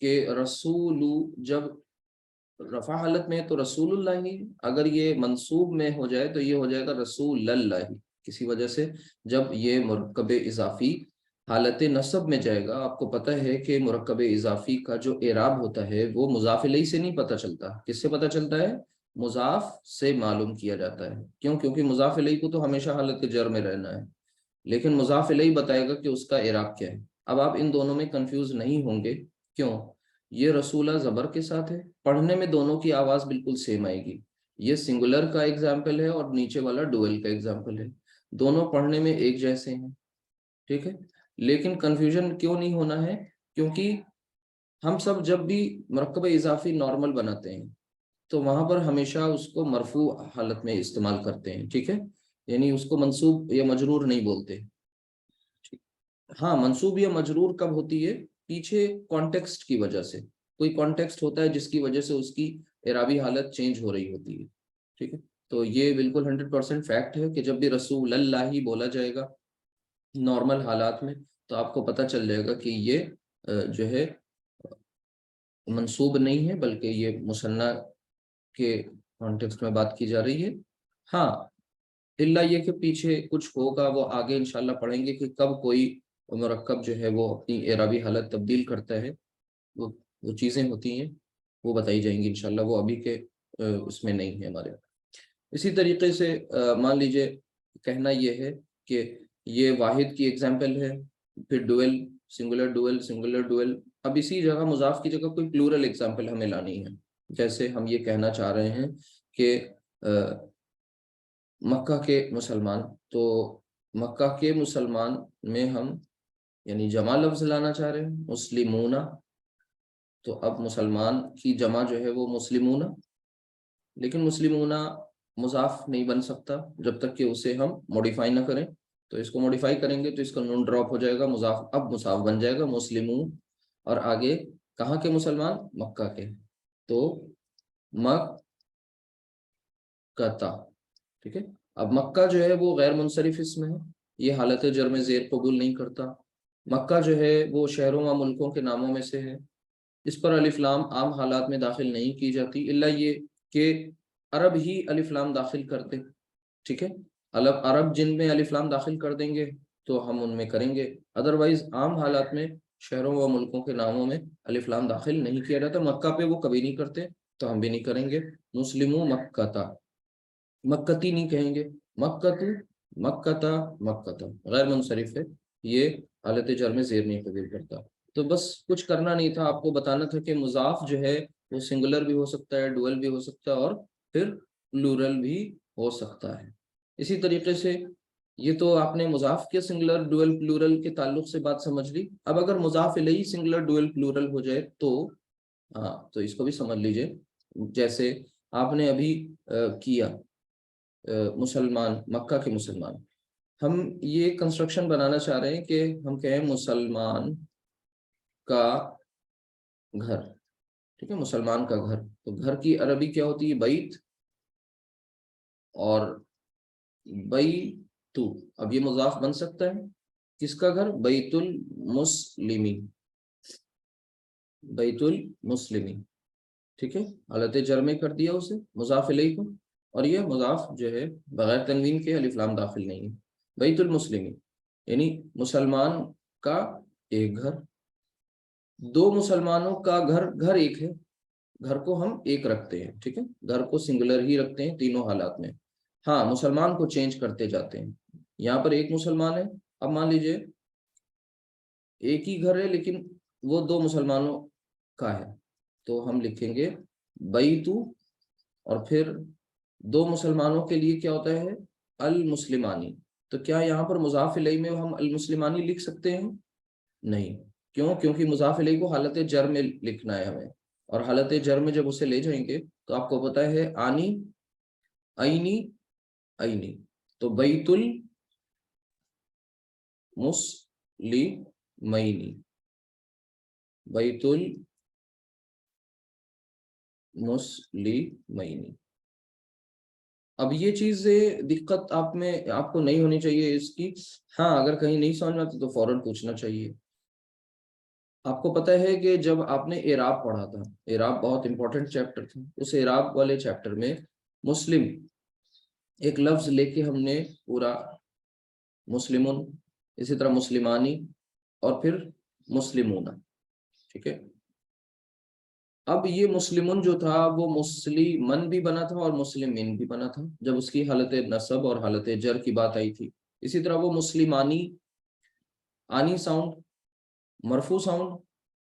کہ رسول جب رفع حالت میں ہے تو رسول اللہ، اگر یہ منصوب میں ہو جائے تو یہ ہو جائے گا رسول اللہ. کسی وجہ سے جب یہ مرکب اضافی حالت نصب میں جائے گا، آپ کو پتہ ہے کہ مرکب اضافی کا جو اعراب ہوتا ہے وہ مضاف الیہ سے نہیں پتہ چلتا. کس سے پتہ چلتا ہے؟ مضاف سے معلوم کیا جاتا ہے. کیوں؟ کیونکہ مضاف الیہ کو تو ہمیشہ حالت جر میں رہنا ہے، لیکن مضاف الیہ بتائے گا کہ اس کا اعراب کیا ہے. اب آپ ان دونوں میں کنفیوز نہیں ہوں گے. کیوں؟ یہ رسولہ زبر کے ساتھ ہے، پڑھنے میں دونوں کی آواز بالکل سیم آئے گی. یہ سنگولر کا ایگزامپل ہے اور نیچے والا ڈوئل کا ایگزامپل ہے. دونوں پڑھنے میں ایک جیسے ہیں. ٹھیک ہے، لیکن کنفیوژن کیوں نہیں ہونا ہے؟ کیونکہ ہم سب جب بھی مرکب اضافی نارمل بناتے ہیں تو وہاں پر ہمیشہ اس کو مرفوع حالت میں استعمال کرتے ہیں. ٹھیک ہے، یعنی اس کو منصوب یا مجرور نہیں بولتے. ہاں، منصوب یا مجرور کب ہوتی ہے؟ پیچھے کانٹیکسٹ کی وجہ سے. کوئی کانٹیکسٹ ہوتا ہے جس کی وجہ سے اس کی اعرابی حالت چینج ہو رہی ہوتی ہے. ٹھیک ہے، تو یہ بالکل 100% فیکٹ ہے کہ جب بھی رسول اللہ ہی بولا جائے گا نارمل حالات میں تو آپ کو پتہ چل جائے گا کہ یہ جو ہے منصوب نہیں ہے، بلکہ یہ مثنیٰ کے کانٹیکسٹ میں بات کی جا رہی ہے. ہاں، الا یہ کہ پیچھے کچھ ہوگا، وہ آگے انشاءاللہ پڑھیں گے کہ کب کوئی مرکب جو ہے وہ اپنی اعرابی حالت تبدیل کرتا ہے، وہ چیزیں ہوتی ہیں، وہ بتائی جائیں گی انشاءاللہ، وہ ابھی کے اس میں نہیں ہے ہمارے۔ اسی طریقے سے مان لیجئے کہنا یہ ہے کہ یہ واحد کی ایگزامپل ہے، پھر dual, singular dual, singular dual. اب اسی جگہ مضاف کی جگہ کوئی پلورل ایگزامپل ہمیں لانی ہے، جیسے ہم یہ کہنا چاہ رہے ہیں کہ مکہ کے مسلمان، تو مکہ کے مسلمان میں ہم یعنی جمع لفظ لانا چاہ رہے ہیں، مسلمون، تو اب مسلمان کی جمع جو ہے وہ مسلمون، لیکن مسلمون مضاف نہیں بن سکتا جب تک کہ اسے ہم موڈیفائی نہ کریں۔ تو اس کو موڈیفائی کریں گے تو اس کا نون ڈراپ ہو جائے گا، مضاف اب مضاف بن جائے گا مسلمون، اور آگے کہاں کے مسلمان؟ مکہ کے، تو مکہ، ٹھیک ہے۔ اب مکہ جو ہے وہ غیر منصرف اسم ہے، یہ حالت جرم زیر قبول نہیں کرتا۔ مکہ جو ہے وہ شہروں و ملکوں کے ناموں میں سے ہے، اس پر الف لام عام حالات میں داخل نہیں کی جاتی، الا یہ کہ عرب ہی الف لام داخل کرتے، ٹھیک ہے۔ عرب جن میں الف لام داخل کر دیں گے تو ہم ان میں کریں گے، ادروائز عام حالات میں شہروں و ملکوں کے ناموں میں الف لام داخل نہیں کیا جاتا۔ مکہ پہ وہ کبھی نہیں کرتے تو ہم بھی نہیں کریں گے۔ مسلمو مکہ، مکتی نہیں کہیں گے، مکتو، مکتا، مکتا غیر منصرف ہے، یہ حالت جر میں زیر نہیں قبول کرتا۔ تو بس کچھ کرنا نہیں تھا، آپ کو بتانا تھا کہ مضاف جو ہے وہ سنگولر بھی ہو سکتا ہے، ڈوئل بھی ہو سکتا ہے، اور پھر پلورل بھی ہو سکتا ہے۔ اسی طریقے سے یہ تو آپ نے مضاف کے سنگولر ڈوئل پلورل کے تعلق سے بات سمجھ لی۔ اب اگر مضاف الیہ سنگولر ڈوئل پلورل ہو جائے تو ہاں، تو اس کو بھی سمجھ لیجئے، جیسے آپ نے ابھی کیا مسلمان، مکہ کے مسلمان، ہم یہ کنسٹرکشن بنانا چاہ رہے ہیں کہ ہم کہیں مسلمان کا گھر، ٹھیک ہے، مسلمان کا گھر، تو گھر کی عربی کیا ہوتی ہے؟ بیت، اور بیتو، اب یہ مضاف بن سکتا ہے، کس کا گھر؟ بیت المسلمی، بیت المسلمی، ٹھیک ہے، حالت جر میں کر دیا اسے مضاف الیہ کو، اور یہ مضاف جو ہے بغیر تنوین کے الف لام داخل نہیں ہے۔ بیت المسلمی یعنی مسلمان کا ایک گھر، دو مسلمانوں کا گھر، گھر ایک ہے، گھر کو ہم ایک رکھتے ہیں، ٹھیک ہے، گھر کو سنگولر ہی رکھتے ہیں تینوں حالات میں، ہاں مسلمان کو چینج کرتے جاتے ہیں۔ یہاں پر ایک مسلمان ہے، اب مان لیجئے ایک ہی گھر ہے لیکن وہ دو مسلمانوں کا ہے، تو ہم لکھیں گے بیتو، اور پھر دو مسلمانوں کے لیے کیا ہوتا ہے؟ المسلمانی۔ تو کیا یہاں پر مضاف الیہ میں ہم المسلمانی لکھ سکتے ہیں؟ نہیں، کیوں؟ کیونکہ مضاف الیہ کو حالت جر میں لکھنا ہے ہمیں، اور حالت جر میں جب اسے لے جائیں گے تو آپ کو پتا ہے آنی، اینی، اینی، تو بیت المسلمینی، بیت المسلمینی۔ اب یہ چیز دقت آپ کو نہیں ہونی چاہیے اس کی، ہاں اگر کہیں نہیں سمجھ میں آتا تو فوراً پوچھنا چاہیے۔ آپ کو پتہ ہے کہ جب آپ نے اعراب پڑھا تھا، اعراب بہت امپورٹنٹ چیپٹر تھا، اس اعراب والے چیپٹر میں مسلم ایک لفظ لے کے ہم نے پورا مسلمون، اسی طرح مسلمانی، اور پھر مسلمون، ٹھیک ہے۔ اب یہ مسلمون جو تھا وہ مسلمن بھی بنا تھا اور مسلمین بھی بنا تھا جب اس کی حالت نصب اور حالت جر کی بات آئی تھی۔ اسی طرح وہ مسلمانی، آنی ساؤنڈ، مرفوع ساؤنڈ،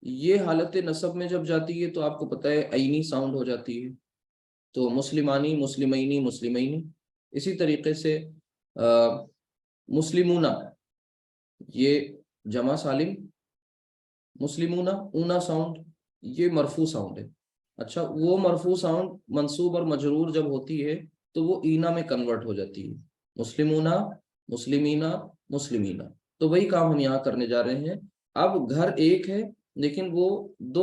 یہ حالت نصب میں جب جاتی ہے تو آپ کو پتہ ہے عینی ساؤنڈ ہو جاتی ہے، تو مسلمانی، مسلمینی، مسلمینی۔ اسی طریقے سے مسلمون، یہ جمع سالم، مسلمون، اونا ساؤنڈ، یہ مرفوع ساؤنڈ ہے۔ اچھا، وہ مرفوع ساؤنڈ منصوب اور مجرور جب ہوتی ہے تو وہ اینا میں کنورٹ ہو جاتی ہے، مسلمون، مسلمینا، مسلمینا۔ تو وہی کام ہم یہاں کرنے جا رہے ہیں۔ اب گھر ایک ہے لیکن وہ دو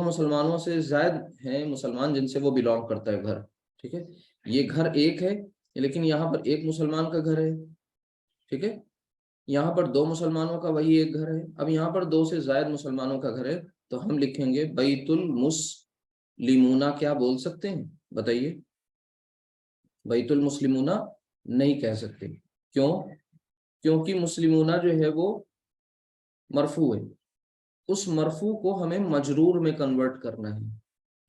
مسلمانوں سے زائد ہیں مسلمان جن سے وہ بلانگ کرتا ہے گھر، ٹھیک ہے۔ یہ گھر ایک ہے لیکن یہاں پر ایک مسلمان کا گھر ہے، ٹھیک ہے، یہاں پر دو مسلمانوں کا وہی ایک گھر ہے، اب یہاں پر دو سے زائد مسلمانوں کا گھر ہے، تو ہم لکھیں گے بیت المسلمون۔ کیا بول سکتے ہیں بتائیے؟ بیت المسلمون نہیں کہہ سکتے. کیوں؟ کیونکہ مسلمون جو ہے وہ مرفوع ہے. اس مرفوع کو ہمیں مجرور میں کنورٹ کرنا ہے.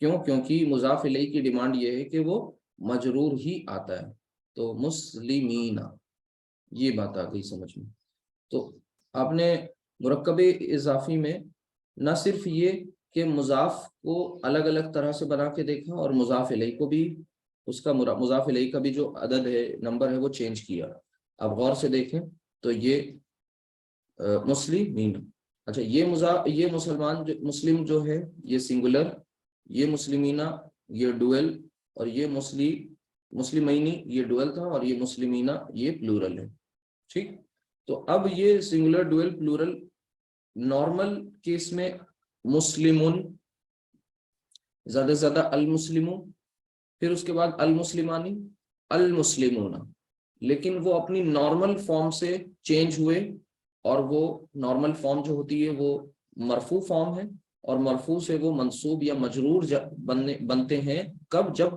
کیوں؟ کیونکہ مضاف الیہ کی ڈیمانڈ یہ ہے کہ وہ مجرور ہی آتا ہے. تو مسلمین، یہ بات آ گئی سمجھ میں. تو آپ نے مرکب اضافی میں نہ صرف یہ کہ مضاف کو الگ الگ طرح سے بنا کے دیکھا، اور مضاف الیہ کو بھی، اس کا مضاف الیہ کا بھی جو عدد ہے، نمبر ہے، وہ چینج کیا. اب غور سے دیکھیں تو یہ مسلمین، اچھا یہ مسلمان مسلم جو ہے یہ سنگولر، یہ مسلمینہ یہ ڈویل، اور یہ مسلمینی یہ ڈویل تھا، اور یہ مسلمینہ یہ پلورل ہے. ٹھیک. تو اب یہ singular dual plural normal case میں مسلمون، زیادہ سے زیادہ المسلمون، پھر اس کے بعد المسلمانی، المسلمون. لیکن وہ اپنی نارمل فارم سے چینج ہوئے، اور وہ نارمل فارم جو ہوتی ہے وہ مرفوع فارم ہے، اور مرفوع سے وہ منصوب یا مجرور بنتے ہیں کب؟ جب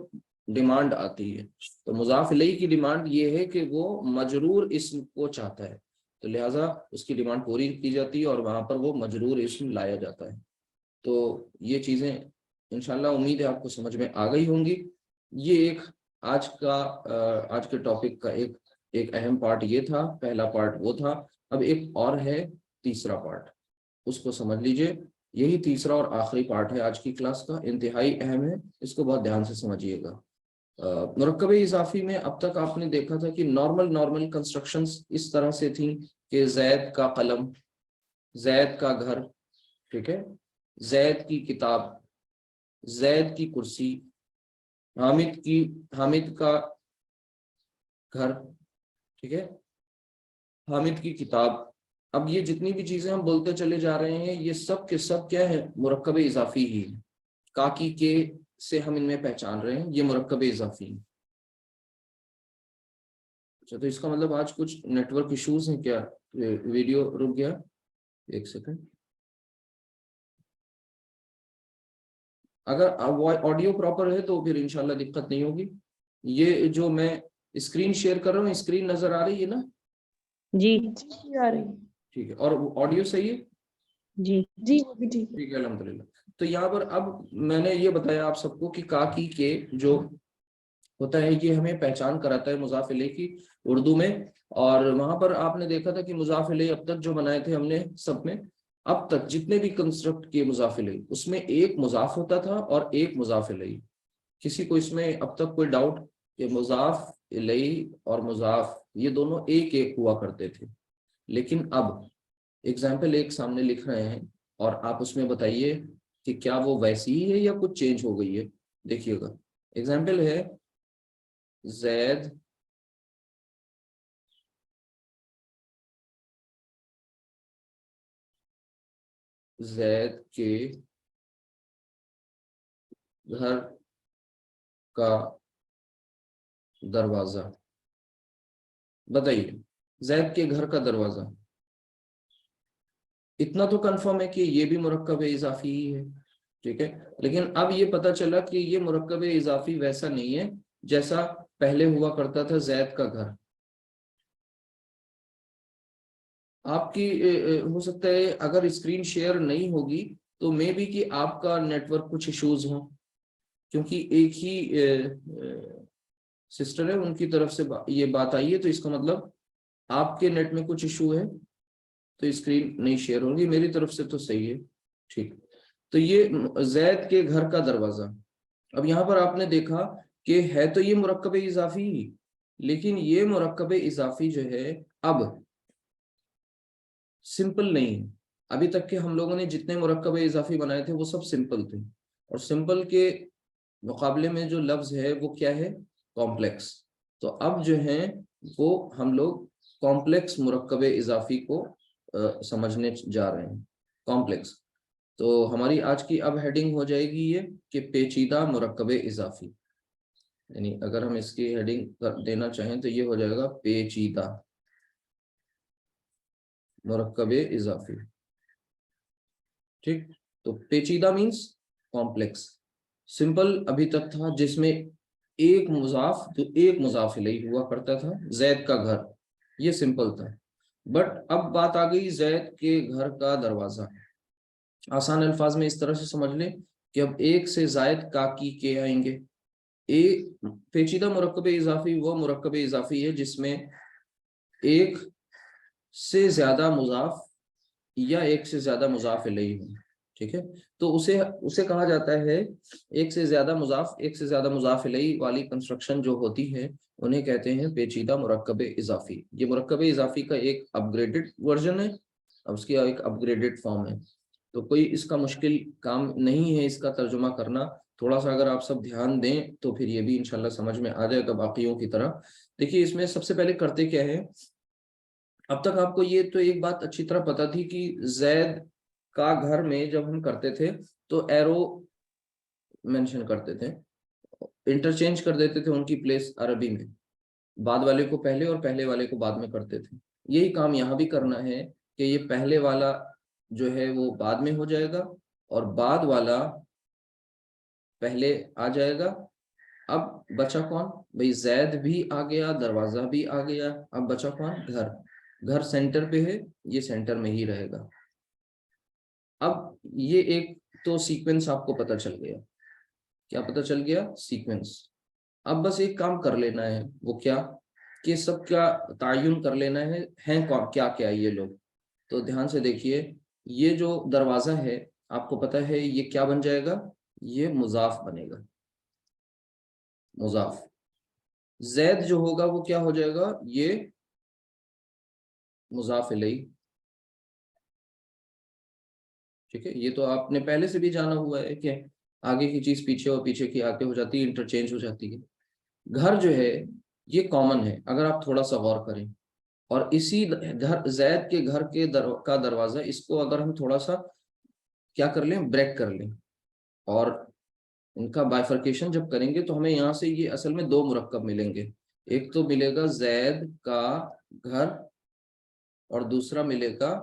ڈیمانڈ آتی ہے. تو مضاف الیہ کی ڈیمانڈ یہ ہے کہ وہ مجرور اسم کو چاہتا ہے، تو لہٰذا اس کی ڈیمانڈ پوری کی جاتی ہے، اور وہاں پر وہ مجرور اسم لایا جاتا ہے. تو یہ چیزیں انشاءاللہ امید ہے آپ کو سمجھ میں آ گئی ہوں گی. یہ ایک آج کے ٹاپک کا ایک اہم پارٹ یہ تھا، پہلا پارٹ وہ تھا. اب ایک اور ہے تیسرا پارٹ، اس کو سمجھ لیجئے. یہی تیسرا اور آخری پارٹ ہے آج کی کلاس کا، انتہائی اہم ہے، اس کو بہت دھیان سے سمجھیے گا. مرکب اضافی میں اب تک آپ نے دیکھا تھا کہ نارمل کنسٹرکشنز اس طرح سے تھیں کہ زید کا قلم، زید کا گھر، ٹھیک ہے، زید کی کتاب، زید کی کرسی، حامد کا گھر، ٹھیک ہے، حامد کی کتاب. اب یہ جتنی بھی چیزیں ہم بولتے چلے جا رہے ہیں، یہ سب کے سب کیا ہے؟ مرکب اضافی ہی. کاکی کے سے ہم ان میں پہچان رہے ہیں، یہ مرکب اضافی. اچھا، تو اس کا مطلب آج کچھ نیٹ ورک ایشوز ہیں کیا؟ ویڈیو رک گیا، ایک سیکنڈ. اگر آڈیو پراپر ہے تو پھر انشاءاللہ دقت نہیں ہوگی. یہ جو میں اسکرین شیئر کر رہا ہوں، اسکرین نظر آ رہی ہے نا؟ جی آ رہی. ٹھیک ہے. اور آڈیو صحیح ہے؟ جی جی وہ بھی ٹھیک ہے. ٹھیک ہے، الحمدللہ. تو یہاں پر اب میں نے یہ بتایا آپ سب کو کہ کاکی کے جو ہوتا ہے یہ ہمیں پہچان کراتا ہے مضاف الیہ کی اردو میں. اور وہاں پر آپ نے دیکھا تھا کہ مضاف الیہ اب تک جو بنائے تھے ہم نے سب میں، اب تک جتنے بھی کنسٹرکٹ کیے مضاف الیہ، اس میں ایک مضاف ہوتا تھا اور ایک مضاف الیہ. کسی کو اس میں اب تک کوئی ڈاؤٹ کہ مضاف الیہ اور مضاف یہ دونوں ایک ایک ہوا کرتے تھے؟ لیکن اب ایگزامپل ایک سامنے لکھ رہے ہیں، اور آپ اس میں بتائیے کہ کیا وہ ویسی ہی ہے یا کچھ چینج ہو گئی ہے. دیکھیے گا، ایگزامپل ہے زید کے گھر کا دروازہ. بتائیے، زید کے گھر کا دروازہ، اتنا تو کنفرم ہے کہ یہ بھی مرکب اضافی ہی ہے. ٹھیک ہے. لیکن اب یہ پتا چلا کہ یہ مرکب اضافی ویسا نہیں ہے جیسا پہلے ہوا کرتا تھا زید کا گھر. آپ کی ہو سکتا ہے اگر اسکرین شیئر نہیں ہوگی تو مے بی کہ آپ کا نیٹ ورک کچھ ایشوز ہوں، کیونکہ ایک ہی سسٹر ہے، ان کی طرف سے یہ بات آئی ہے، تو اس کا مطلب آپ کے نیٹ میں کچھ ایشو ہے تو اسکرین نہیں شیئر ہوگی. میری طرف سے تو صحیح ہے. ٹھیک. تو یہ زید کے گھر کا دروازہ. اب یہاں پر آپ نے دیکھا کہ ہے تو یہ مرکب اضافی ہی، لیکن یہ مرکب اضافی جو ہے اب سمپل نہیں ہے. ابھی تک کہ ہم لوگوں نے جتنے مرکب اضافی بنائے تھے وہ سب سمپل تھے، اور سمپل کے مقابلے میں جو لفظ ہے وہ کیا ہے؟ کمپلیکس. تو اب جو ہیں وہ ہم لوگ کمپلیکس مرکب اضافی کو سمجھنے جا رہے ہیں. کمپلیکس. تو ہماری آج کی اب ہیڈنگ ہو جائے گی یہ کہ پیچیدہ مرکب اضافی. یعنی اگر ہم اس کی ہیڈنگ دینا چاہیں تو یہ ہو جائے گا پیچیدہ مرکب اضافی. ٹھیک. تو پیچیدہ مینس کمپلیکس. سمپل ابھی تک تھا جس میں ایک مضاف تو ایک مضاف الیہ ہوا کرتا تھا، زید کا گھر، یہ سمپل تھا. بٹ اب بات آ گئی زید کے گھر کا دروازہ. آسان الفاظ میں اس طرح سے سمجھ لیں کہ اب ایک سے زائد کاکی کے آئیں گے. ایک پیچیدہ مرکب اضافی وہ مرکب اضافی ہے جس میں ایک سے زیادہ مضاف یا ایک سے زیادہ مضاف الیہ ہوں. ٹھیک ہے، تو اسے کہا جاتا ہے ایک سے زیادہ مضاف الیہ والی کنسٹرکشن جو ہوتی ہے انہیں کہتے ہیں پیچیدہ مرکب اضافی. یہ مرکب اضافی کا ایک اپ گریڈڈ ورژن ہے، اب اس کی ایک اپ گریڈڈ فارم ہے. تو کوئی اس کا مشکل کام نہیں ہے اس کا ترجمہ کرنا. تھوڑا سا اگر آپ سب دھیان دیں تو پھر یہ بھی انشاءاللہ سمجھ میں آ جائے گا باقیوں کی طرح. دیکھیے اس میں سب سے پہلے کرتے کیا ہے، اب تک آپ کو یہ تو ایک بات اچھی طرح پتا تھی کہ زید کا گھر میں جب ہم کرتے تھے تو ایرو مینشن کرتے تھے، انٹرچینج کر دیتے تھے ان کی پلیس عربی میں، بعد والے کو پہلے اور پہلے والے کو بعد میں کرتے تھے. یہی کام یہاں بھی کرنا ہے کہ یہ پہلے والا جو ہے وہ بعد میں ہو جائے گا اور بعد والا پہلے آ جائے گا. اب بچا کون؟ بھئی زید بھی آ گیا، دروازہ بھی آ گیا، اب بچا کون؟ گھر. گھر سینٹر پہ ہے، یہ سینٹر میں ہی رہے گا. اب یہ ایک تو سیکوینس آپ کو پتہ چل گیا. کیا پتہ چل گیا؟ سیکوینس. اب بس ایک کام کر لینا ہے، وہ کیا کہ سب کا تعین کر لینا ہے ہیں کیا کیا یہ لوگ. تو دھیان سے دیکھیے، یہ جو دروازہ ہے آپ کو پتہ ہے یہ کیا بن جائے گا؟ یہ مضاف بنے گا، مضاف. زید جو ہوگا وہ کیا ہو جائے گا؟ یہ مضاف الیہ. ٹھیک ہے، یہ تو آپ نے پہلے سے بھی جانا ہوا ہے کہ آگے کی چیز پیچھے اور پیچھے کی آگے ہو جاتی ہے، انٹرچینج ہو جاتی ہے. گھر جو ہے یہ کامن ہے اگر آپ تھوڑا سا غور کریں، اور اسی گھر زید کے گھر کے کا دروازہ، اس کو اگر ہم تھوڑا سا کیا کر لیں، بریک کر لیں اور ان کا بائفرکیشن جب کریں گے تو ہمیں یہاں سے یہ اصل میں دو مرکب ملیں گے. ایک تو ملے گا زید کا گھر اور دوسرا ملے گا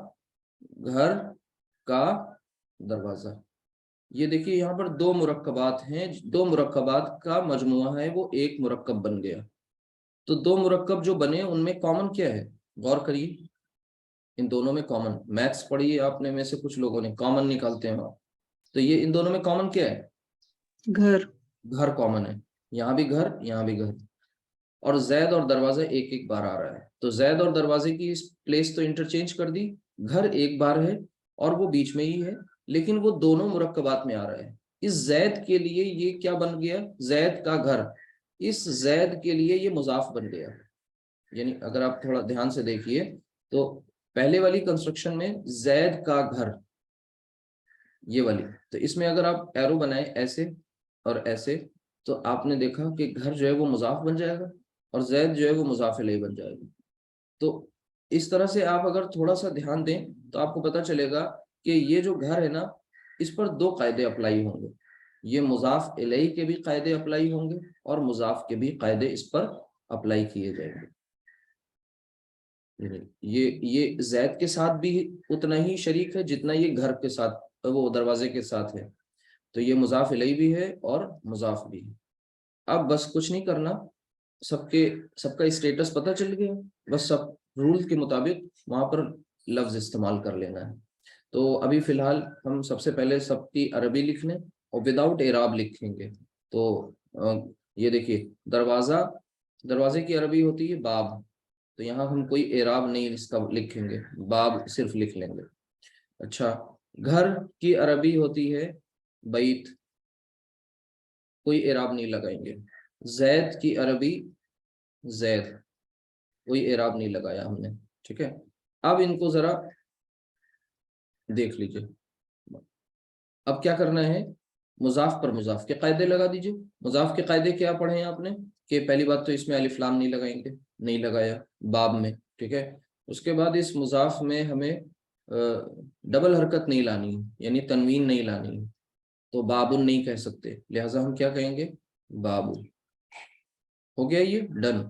گھر کا دروازہ. یہ دیکھیے یہاں پر دو مرکبات ہیں، دو مرکبات کا مجموعہ ہے، وہ ایک مرکب بن گیا. تو دو مرکب جو بنے ان میں کامن کیا ہے؟ غور کریے، ان دونوں میں کامن، میتھس پڑھیے آپ نے میں سے کچھ لوگوں نے، کامن نکالتے ہیں آپ. تو یہ ان دونوں میں کامن کیا ہے؟ گھر. گھر کامن ہے، یہاں بھی گھر یہاں بھی گھر. اور زید اور دروازہ ایک ایک بار آ رہا ہے، تو زید اور دروازے کی پلیس تو انٹرچینج کر دی. گھر ایک بار ہے اور وہ بیچ میں ہی ہے، لیکن وہ دونوں مرکبات میں آ رہا ہے. اس زید کے لیے یہ کیا بن گیا؟ زید کا گھر. اس زید کے لیے یہ مضاف بن گیا. یعنی اگر آپ تھوڑا دھیان سے دیکھیے تو پہلے والی کنسٹرکشن میں زید کا گھر یہ والی، تو اس میں اگر آپ ایرو بنائیں ایسے اور ایسے تو آپ نے دیکھا کہ گھر جو ہے وہ مضاف بن جائے گا اور زید جو ہے وہ مضاف الیہ بن جائے گا. تو اس طرح سے آپ اگر تھوڑا سا دھیان دیں تو آپ کو پتہ چلے گا کہ یہ جو گھر ہے نا اس پر دو قاعدے اپلائی ہوں گے. یہ مضاف الیہ کے بھی قاعدے اپلائی ہوں گے اور مضاف کے بھی قاعدے اس پر اپلائی کیے جائیں گے. یہ زید کے ساتھ بھی اتنا ہی شریک ہے جتنا یہ گھر کے ساتھ وہ دروازے کے ساتھ ہے. تو یہ مضاف الیہ بھی ہے اور مضاف بھی ہے. اب بس کچھ نہیں کرنا، سب کا اسٹیٹس پتہ چل گیا، بس سب رول کے مطابق وہاں پر لفظ استعمال کر لینا ہے. تو ابھی فی الحال ہم سب سے پہلے سب کی عربی لکھ لیں اور وداؤٹ اعراب لکھیں گے. تو یہ دیکھیے دروازے کی عربی ہوتی ہے باب، تو یہاں ہم کوئی اعراب نہیں اس کا لکھیں گے، باب صرف لکھ لیں گے. اچھا، گھر کی عربی ہوتی ہے بیت، کوئی اعراب نہیں لگائیں گے. زید کی عربی زید، کوئی اعراب نہیں لگایا ہم نے. ٹھیک ہے، اب ان کو ذرا دیکھ لیجئے. اب کیا کرنا ہے؟ مضاف پر مضاف کے قاعدے لگا دیجئے. مضاف کے قاعدے کیا پڑھے ہیں آپ نے کہ پہلی بات تو اس میں الف لام نہیں لگائیں گے، نہیں لگایا باب میں. ٹھیک ہے، اس کے بعد اس مضاف میں ہمیں ڈبل حرکت نہیں لانی، یعنی تنوین نہیں لانی، تو بابن نہیں کہہ سکتے، لہٰذا ہم کیا کہیں گے؟ بابو. ہو گیا، یہ ڈن،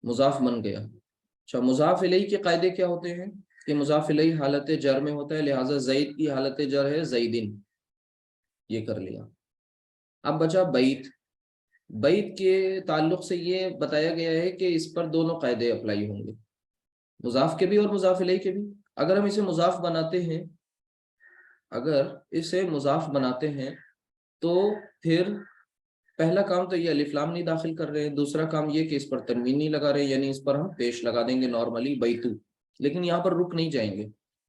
مضاف بن گیا. اچھا، مضاف الیہ کے قاعدے کیا ہوتے ہیں کہ مضاف الیہ حالت جر میں ہوتا ہے، لہٰذا زید کی حالت جر ہے زیدن، یہ کر لیا. اب بچا بیت. بیت کے تعلق سے یہ بتایا گیا ہے کہ اس پر دونوں قاعدے اپلائی ہوں گے، مضاف کے بھی اور مضاف الیہ کے بھی۔ اگر ہم اسے مضاف بناتے ہیں، اگر اسے مضاف بناتے ہیں تو پھر پہلا کام تو یہ الف لام نہیں داخل کر رہے ہیں، دوسرا کام یہ کہ اس پر تنوین نہیں لگا رہے ہیں، یعنی اس پر ہم پیش لگا دیں گے نارملی بیتو، لیکن یہاں پر رک نہیں جائیں گے،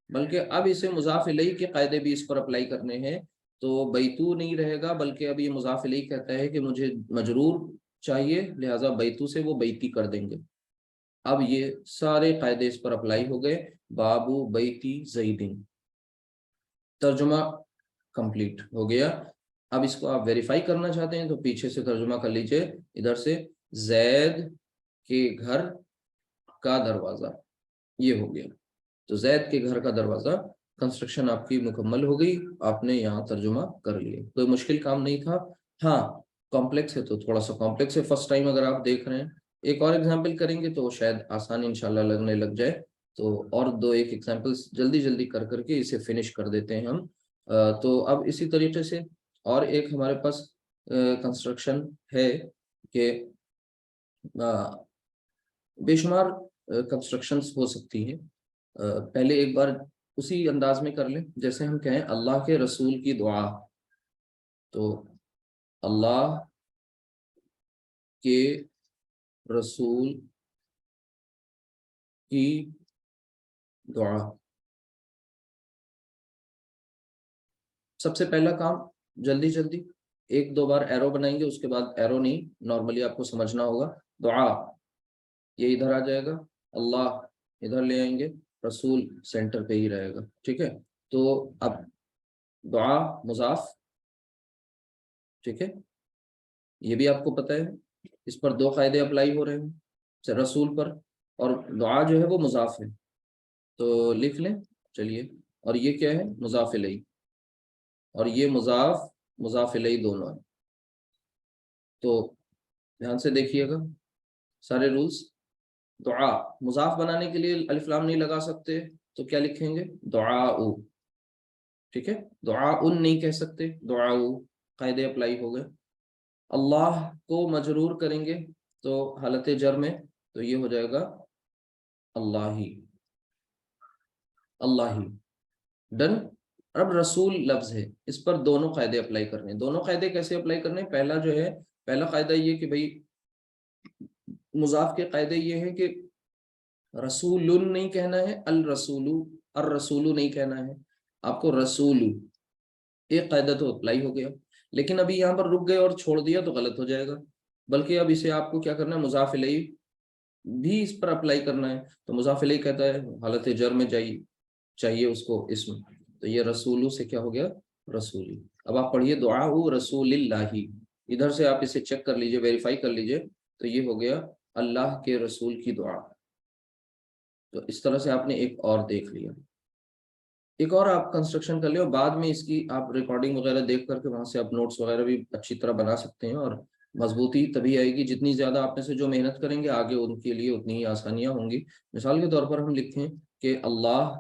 بلکہ اب اسے مضاف الیہ کے قاعدے بھی اس پر اپلائی کرنے ہیں، تو بیتو نہیں رہے گا، بلکہ اب یہ مضاف الیہ کہتا ہے کہ مجھے مجرور چاہیے، لہٰذا بیتو سے وہ بیتی کر دیں گے۔ اب یہ سارے قاعدے اس پر اپلائی ہو گئے، بابو بیتی زیدن، ترجمہ کمپلیٹ ہو گیا۔ اب اس کو آپ ویریفائی کرنا چاہتے ہیں تو پیچھے سے ترجمہ کر لیجئے، ادھر سے زید کے گھر کا دروازہ، یہ ہو گیا، تو زید کے گھر کا دروازہ کنسٹرکشن آپ کی مکمل ہو گئی، آپ نے یہاں ترجمہ کر لیا، کوئی مشکل کام نہیں تھا۔ ہاں کمپلیکس ہے تو تھوڑا سا کمپلیکس ہے فرسٹ ٹائم اگر آپ دیکھ رہے ہیں، ایک اور ایگزامپل کریں گے تو شاید آسان انشاءاللہ لگنے لگ جائے، تو اور دو ایک ایگزامپلس جلدی جلدی کر کے اسے فنش کر دیتے ہیں ہم۔ تو اب اسی طریقے سے اور ایک ہمارے پاس کنسٹرکشن ہے کہ بے شمار کنسٹرکشنز ہو سکتی ہیں، پہلے ایک بار اسی انداز میں کر لیں جیسے ہم کہیں اللہ کے رسول کی دعا، تو اللہ کے رسول کی دعا، سب سے پہلا کام جلدی جلدی ایک دو بار ایرو بنائیں گے، اس کے بعد ایرو نہیں، نارملی آپ کو سمجھنا ہوگا، دعا یہ ادھر آ جائے گا، اللہ ادھر لے آئیں گے، رسول سینٹر پہ ہی رہے گا، ٹھیک ہے۔ تو اب دعا مضاف، ٹھیک ہے، یہ بھی آپ کو پتہ ہے، اس پر دو قاعدے اپلائی ہو رہے ہیں رسول پر، اور دعا جو ہے وہ مضاف ہے، تو لکھ لیں چلیے، اور یہ کیا ہے مضاف الیہ، اور یہ مضاف الیہ دونوں ہیں، تو دھیان سے دیکھیے گا سارے رولز۔ دعا مضاف بنانے کے لیے الف لام نہیں لگا سکتے تو کیا لکھیں گے دعاء، ٹھیک ہے، دعاء نہیں کہہ سکتے، دعاء، قاعدے اپلائی ہو گئے۔ اللہ کو مجرور کریں گے تو حالت جر میں تو یہ ہو جائے گا اللہ ہی، اللہ ہی، ڈن۔ اب رسول لفظ ہے، اس پر دونوں قاعدے اپلائی کرنے ہیں، دونوں قاعدے کیسے اپلائی کرنے ہیں؟ پہلا جو ہے، پہلا قاعدہ یہ کہ بھئی مضاف کے قاعدے یہ ہیں کہ رسول نہیں کہنا ہے، الرسول نہیں کہنا ہے، آپ کو رسول، ایک قاعدہ تو اپلائی ہو گیا، لیکن ابھی یہاں پر رک گئے اور چھوڑ دیا تو غلط ہو جائے گا، بلکہ اب اسے آپ کو کیا کرنا ہے مضاف الیہ بھی اس پر اپلائی کرنا ہے، تو مضاف الیہ کہتا ہے حالت جر میں چاہیے اس کو اسم، تو یہ رسولو سے کیا ہو گیا رسولی۔ اب آپ پڑھیے دعاء رسول اللہ، ادھر سے آپ اسے چیک کر لیجئے، ویریفائی کر لیجئے، تو یہ ہو گیا اللہ کے رسول کی دعا، تو اس طرح سے آپ نے ایک اور دیکھ لیا، ایک اور آپ کنسٹرکشن کر لیں، اور بعد میں اس کی آپ ریکارڈنگ وغیرہ دیکھ کر کے وہاں سے آپ نوٹس وغیرہ بھی اچھی طرح بنا سکتے ہیں، اور مضبوطی تبھی آئے گی جتنی زیادہ آپ میں سے جو محنت کریں گے آگے ان کے لیے اتنی ہی آسانیاں ہوں گی۔ مثال کے طور پر ہم لکھیں کہ اللہ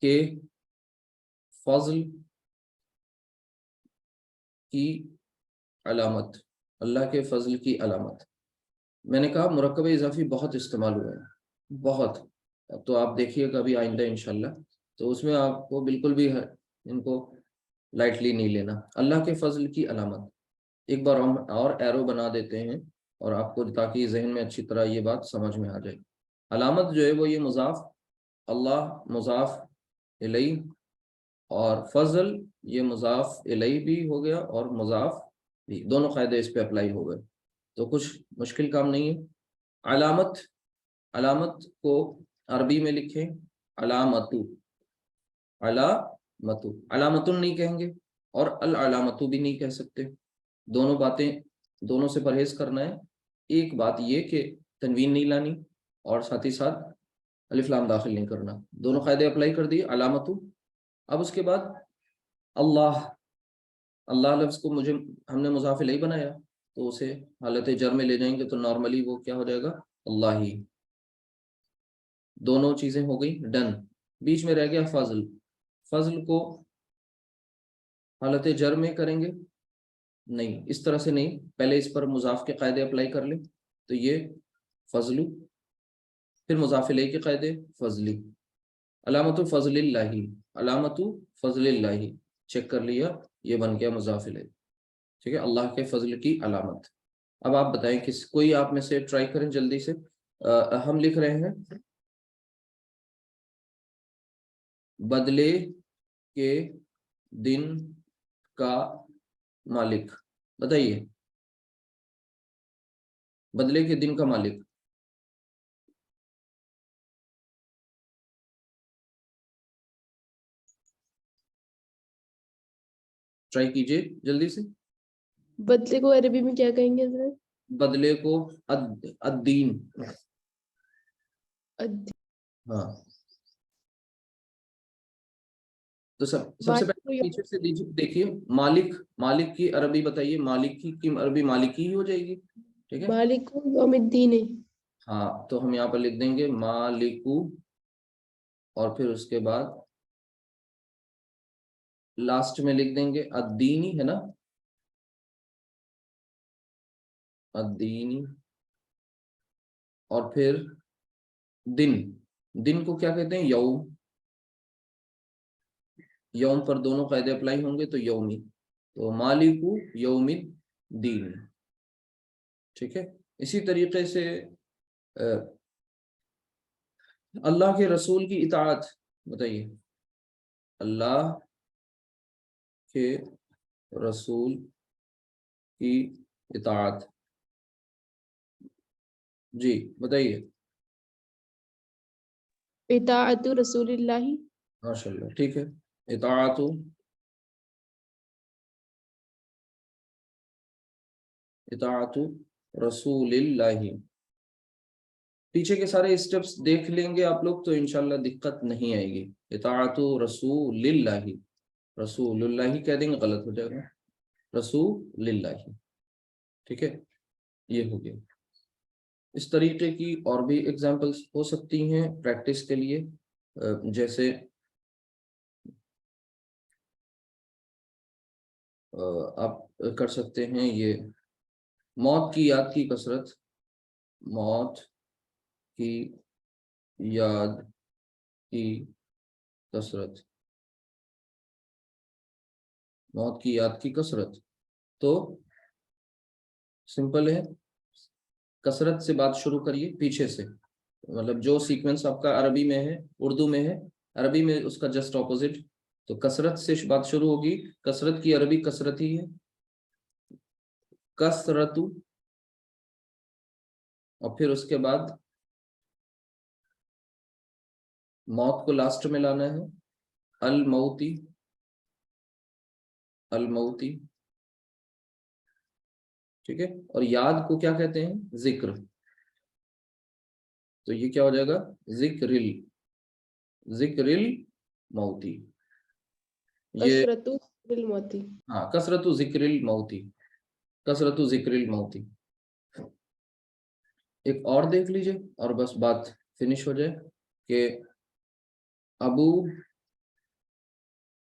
کے فضل کی علامت، اللہ کے فضل کی علامت، میں نے کہا مرکب اضافی بہت استعمال ہوا ہے، بہت، تو آپ دیکھیے کبھی آئندہ انشاءاللہ، تو اس میں آپ کو بالکل بھی ان کو لائٹلی نہیں لینا۔ اللہ کے فضل کی علامت، ایک بار ہم اور ایرو بنا دیتے ہیں اور آپ کو تاکہ ذہن میں اچھی طرح یہ بات سمجھ میں آ جائے۔ علامت جو ہے وہ یہ مضاف، اللہ مضاف الیہ، اور فضل یہ مضاف الیہ بھی ہو گیا اور مضاف بھی، دونوں قاعدے اس پہ اپلائی ہو گئے، تو کچھ مشکل کام نہیں ہے۔ علامت، علامت کو عربی میں لکھیں علامتو، علامتو، علامتن نہیں کہیں گے اور العلامتو بھی نہیں کہہ سکتے، دونوں باتیں، دونوں سے پرہیز کرنا ہے۔ ایک بات یہ کہ تنوین نہیں لانی اور ساتھ ہی ساتھ الف لام داخل نہیں کرنا، دونوں قاعدے اپلائی کر دیے علامتو۔ اب اس کے بعد اللہ، اللہ لفظ کو ہم نے مضاف الیہ بنایا تو اسے حالت جر میں لے جائیں گے تو نارملی وہ کیا ہو جائے گا اللہ ہی، دونوں چیزیں ہو گئی ڈن۔ بیچ میں رہ گیا فضل، فضل کو حالت جر میں کریں گے نہیں، اس طرح سے نہیں، پہلے اس پر مضاف کے قاعدے اپلائی کر لیں. تو یہ فضلو، پھر مضاف الیہ کے قاعدے فضلی. علامت فضل اللہ، علامت فضل اللہ، چیک کر لیا، یہ بن گیا مضاف الیہ. ٹھیک ہے، اللہ کے فضل کی علامت. اب آپ بتائیں کوئی آپ میں سے ٹرائی کریں جلدی سے. ہم لکھ رہے ہیں بدلے کے دن کا مالک. بتائیے، بدلے کے دن کا مالک. ٹرائی کیجئے جلدی سے. بدلے کو عربی میں کیا کہیں گے حضرت؟ بدلے کو الدین. ہاں، تو سب سے پہلے پیچھے سے دیکھیے، مالک، مالک کی عربی بتائیے. مالک کی عربی مالکی ہی ہو جائے گی. ٹھیک ہے، مالک یوم الدین ہے. ہاں، تو ہم یہاں پر لکھ دیں گے مالکو، اور پھر اس کے بعد لاسٹ میں لکھ دیں گے الدینی، ہے نا، الدینی. اور پھر دن، دن کو کیا کہتے ہیں؟ یوم. یوم پر دونوں قاعدے اپلائی ہوں گے تو یومی. تو مالکو یوم الدین. ٹھیک ہے، اسی طریقے سے اللہ کے رسول کی اطاعت بتائیے. اللہ کے رسول کی اطاعت، جی بتائیے. اطاعت رسول اللہ. ماشاء اللہ، ٹھیک ہے. اطاعت اطاعت رسول اللہ. پیچھے کے سارے اسٹیپس دیکھ لیں گے آپ لوگ تو انشاءاللہ دقت نہیں آئے گی. اطاعت رسول اللہ، رسول اللہ کہہ دیں گے غلط ہو جائے گا، رسول اللہ. ٹھیک ہے، یہ ہو گیا. اس طریقے کی اور بھی ایگزامپلس ہو سکتی ہیں پریکٹس کے لیے. جیسے آپ کر سکتے ہیں یہ موت کی یاد کی کثرت. موت کی یاد کی کثرت، موت کی یاد کی کثرت. تو سمپل ہے، کثرت سے بات شروع کریے پیچھے سے. مطلب جو سیکوینس آپ کا عربی میں ہے اردو میں ہے، عربی میں اس کا جسٹ اپوزٹ. تو کثرت سے بات شروع ہوگی. کثرت کی عربی کثرت ہی ہے، کثرت. اور پھر اس کے بعد موت کو لاسٹ میں لانا ہے، الموتی، الموتی. ٹھیک ہے، اور یاد کو کیا کہتے ہیں؟ ذکر. تو یہ کیا ہو جائے گا؟ ذکر الموتی. یہ کثرت الموتی. ہاں، کثرت ذکر الموتی، کثرت ذکر الموتی. ایک اور دیکھ لیجئے اور بس بات فنش ہو جائے کہ ابو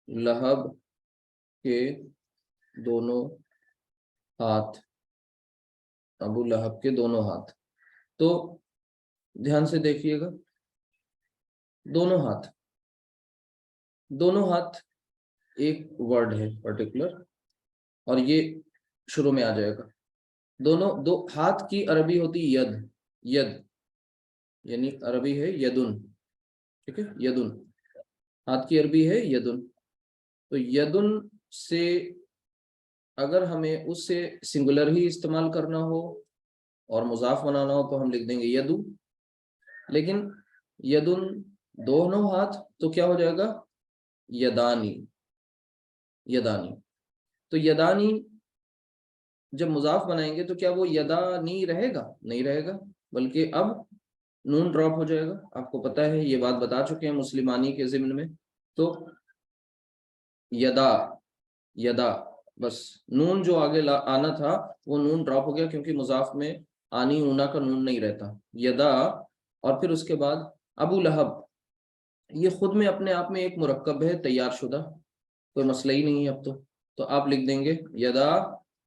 لہب کے دونوں ہاتھ، ابو لہب کے دونوں ہاتھ. تو دھیان سے دیکھیے گا، دونوں ہاتھ، دونوں ہاتھ ایک ورڈ ہے پرٹیکولر، اور یہ شروع میں آ جائے گا. دونوں دو ہاتھ کی عربی ہوتی ید، ید یعنی عربی ہے یدن. ٹھیک ہے، یدن ہاتھ کی عربی ہے یدن. تو یدن سے اگر ہمیں اس سے سنگولر ہی استعمال کرنا ہو اور مضاف بنانا ہو تو ہم لکھ دیں گے یدو. لیکن یدن دونوں ہاتھ تو کیا ہو جائے گا؟ یدانی، یدانی. تو یدانی جب مضاف بنائیں گے تو کیا وہ یدانی رہے گا؟ نہیں رہے گا، بلکہ اب نون ڈراپ ہو جائے گا. آپ کو پتہ ہے، یہ بات بتا چکے ہیں مسلمانی کے ضمن میں. تو یدا، یدا، بس نون جو آگے آنا تھا وہ نون ڈراپ ہو گیا، کیونکہ مضاف میں آنی اونا کا نون نہیں رہتا. یدا، اور پھر اس کے بعد ابو لہب. یہ خود میں اپنے آپ میں ایک مرکب ہے تیار شدہ، کوئی مسئلہ ہی نہیں ہے اب تو آپ لکھ دیں گے یدا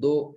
2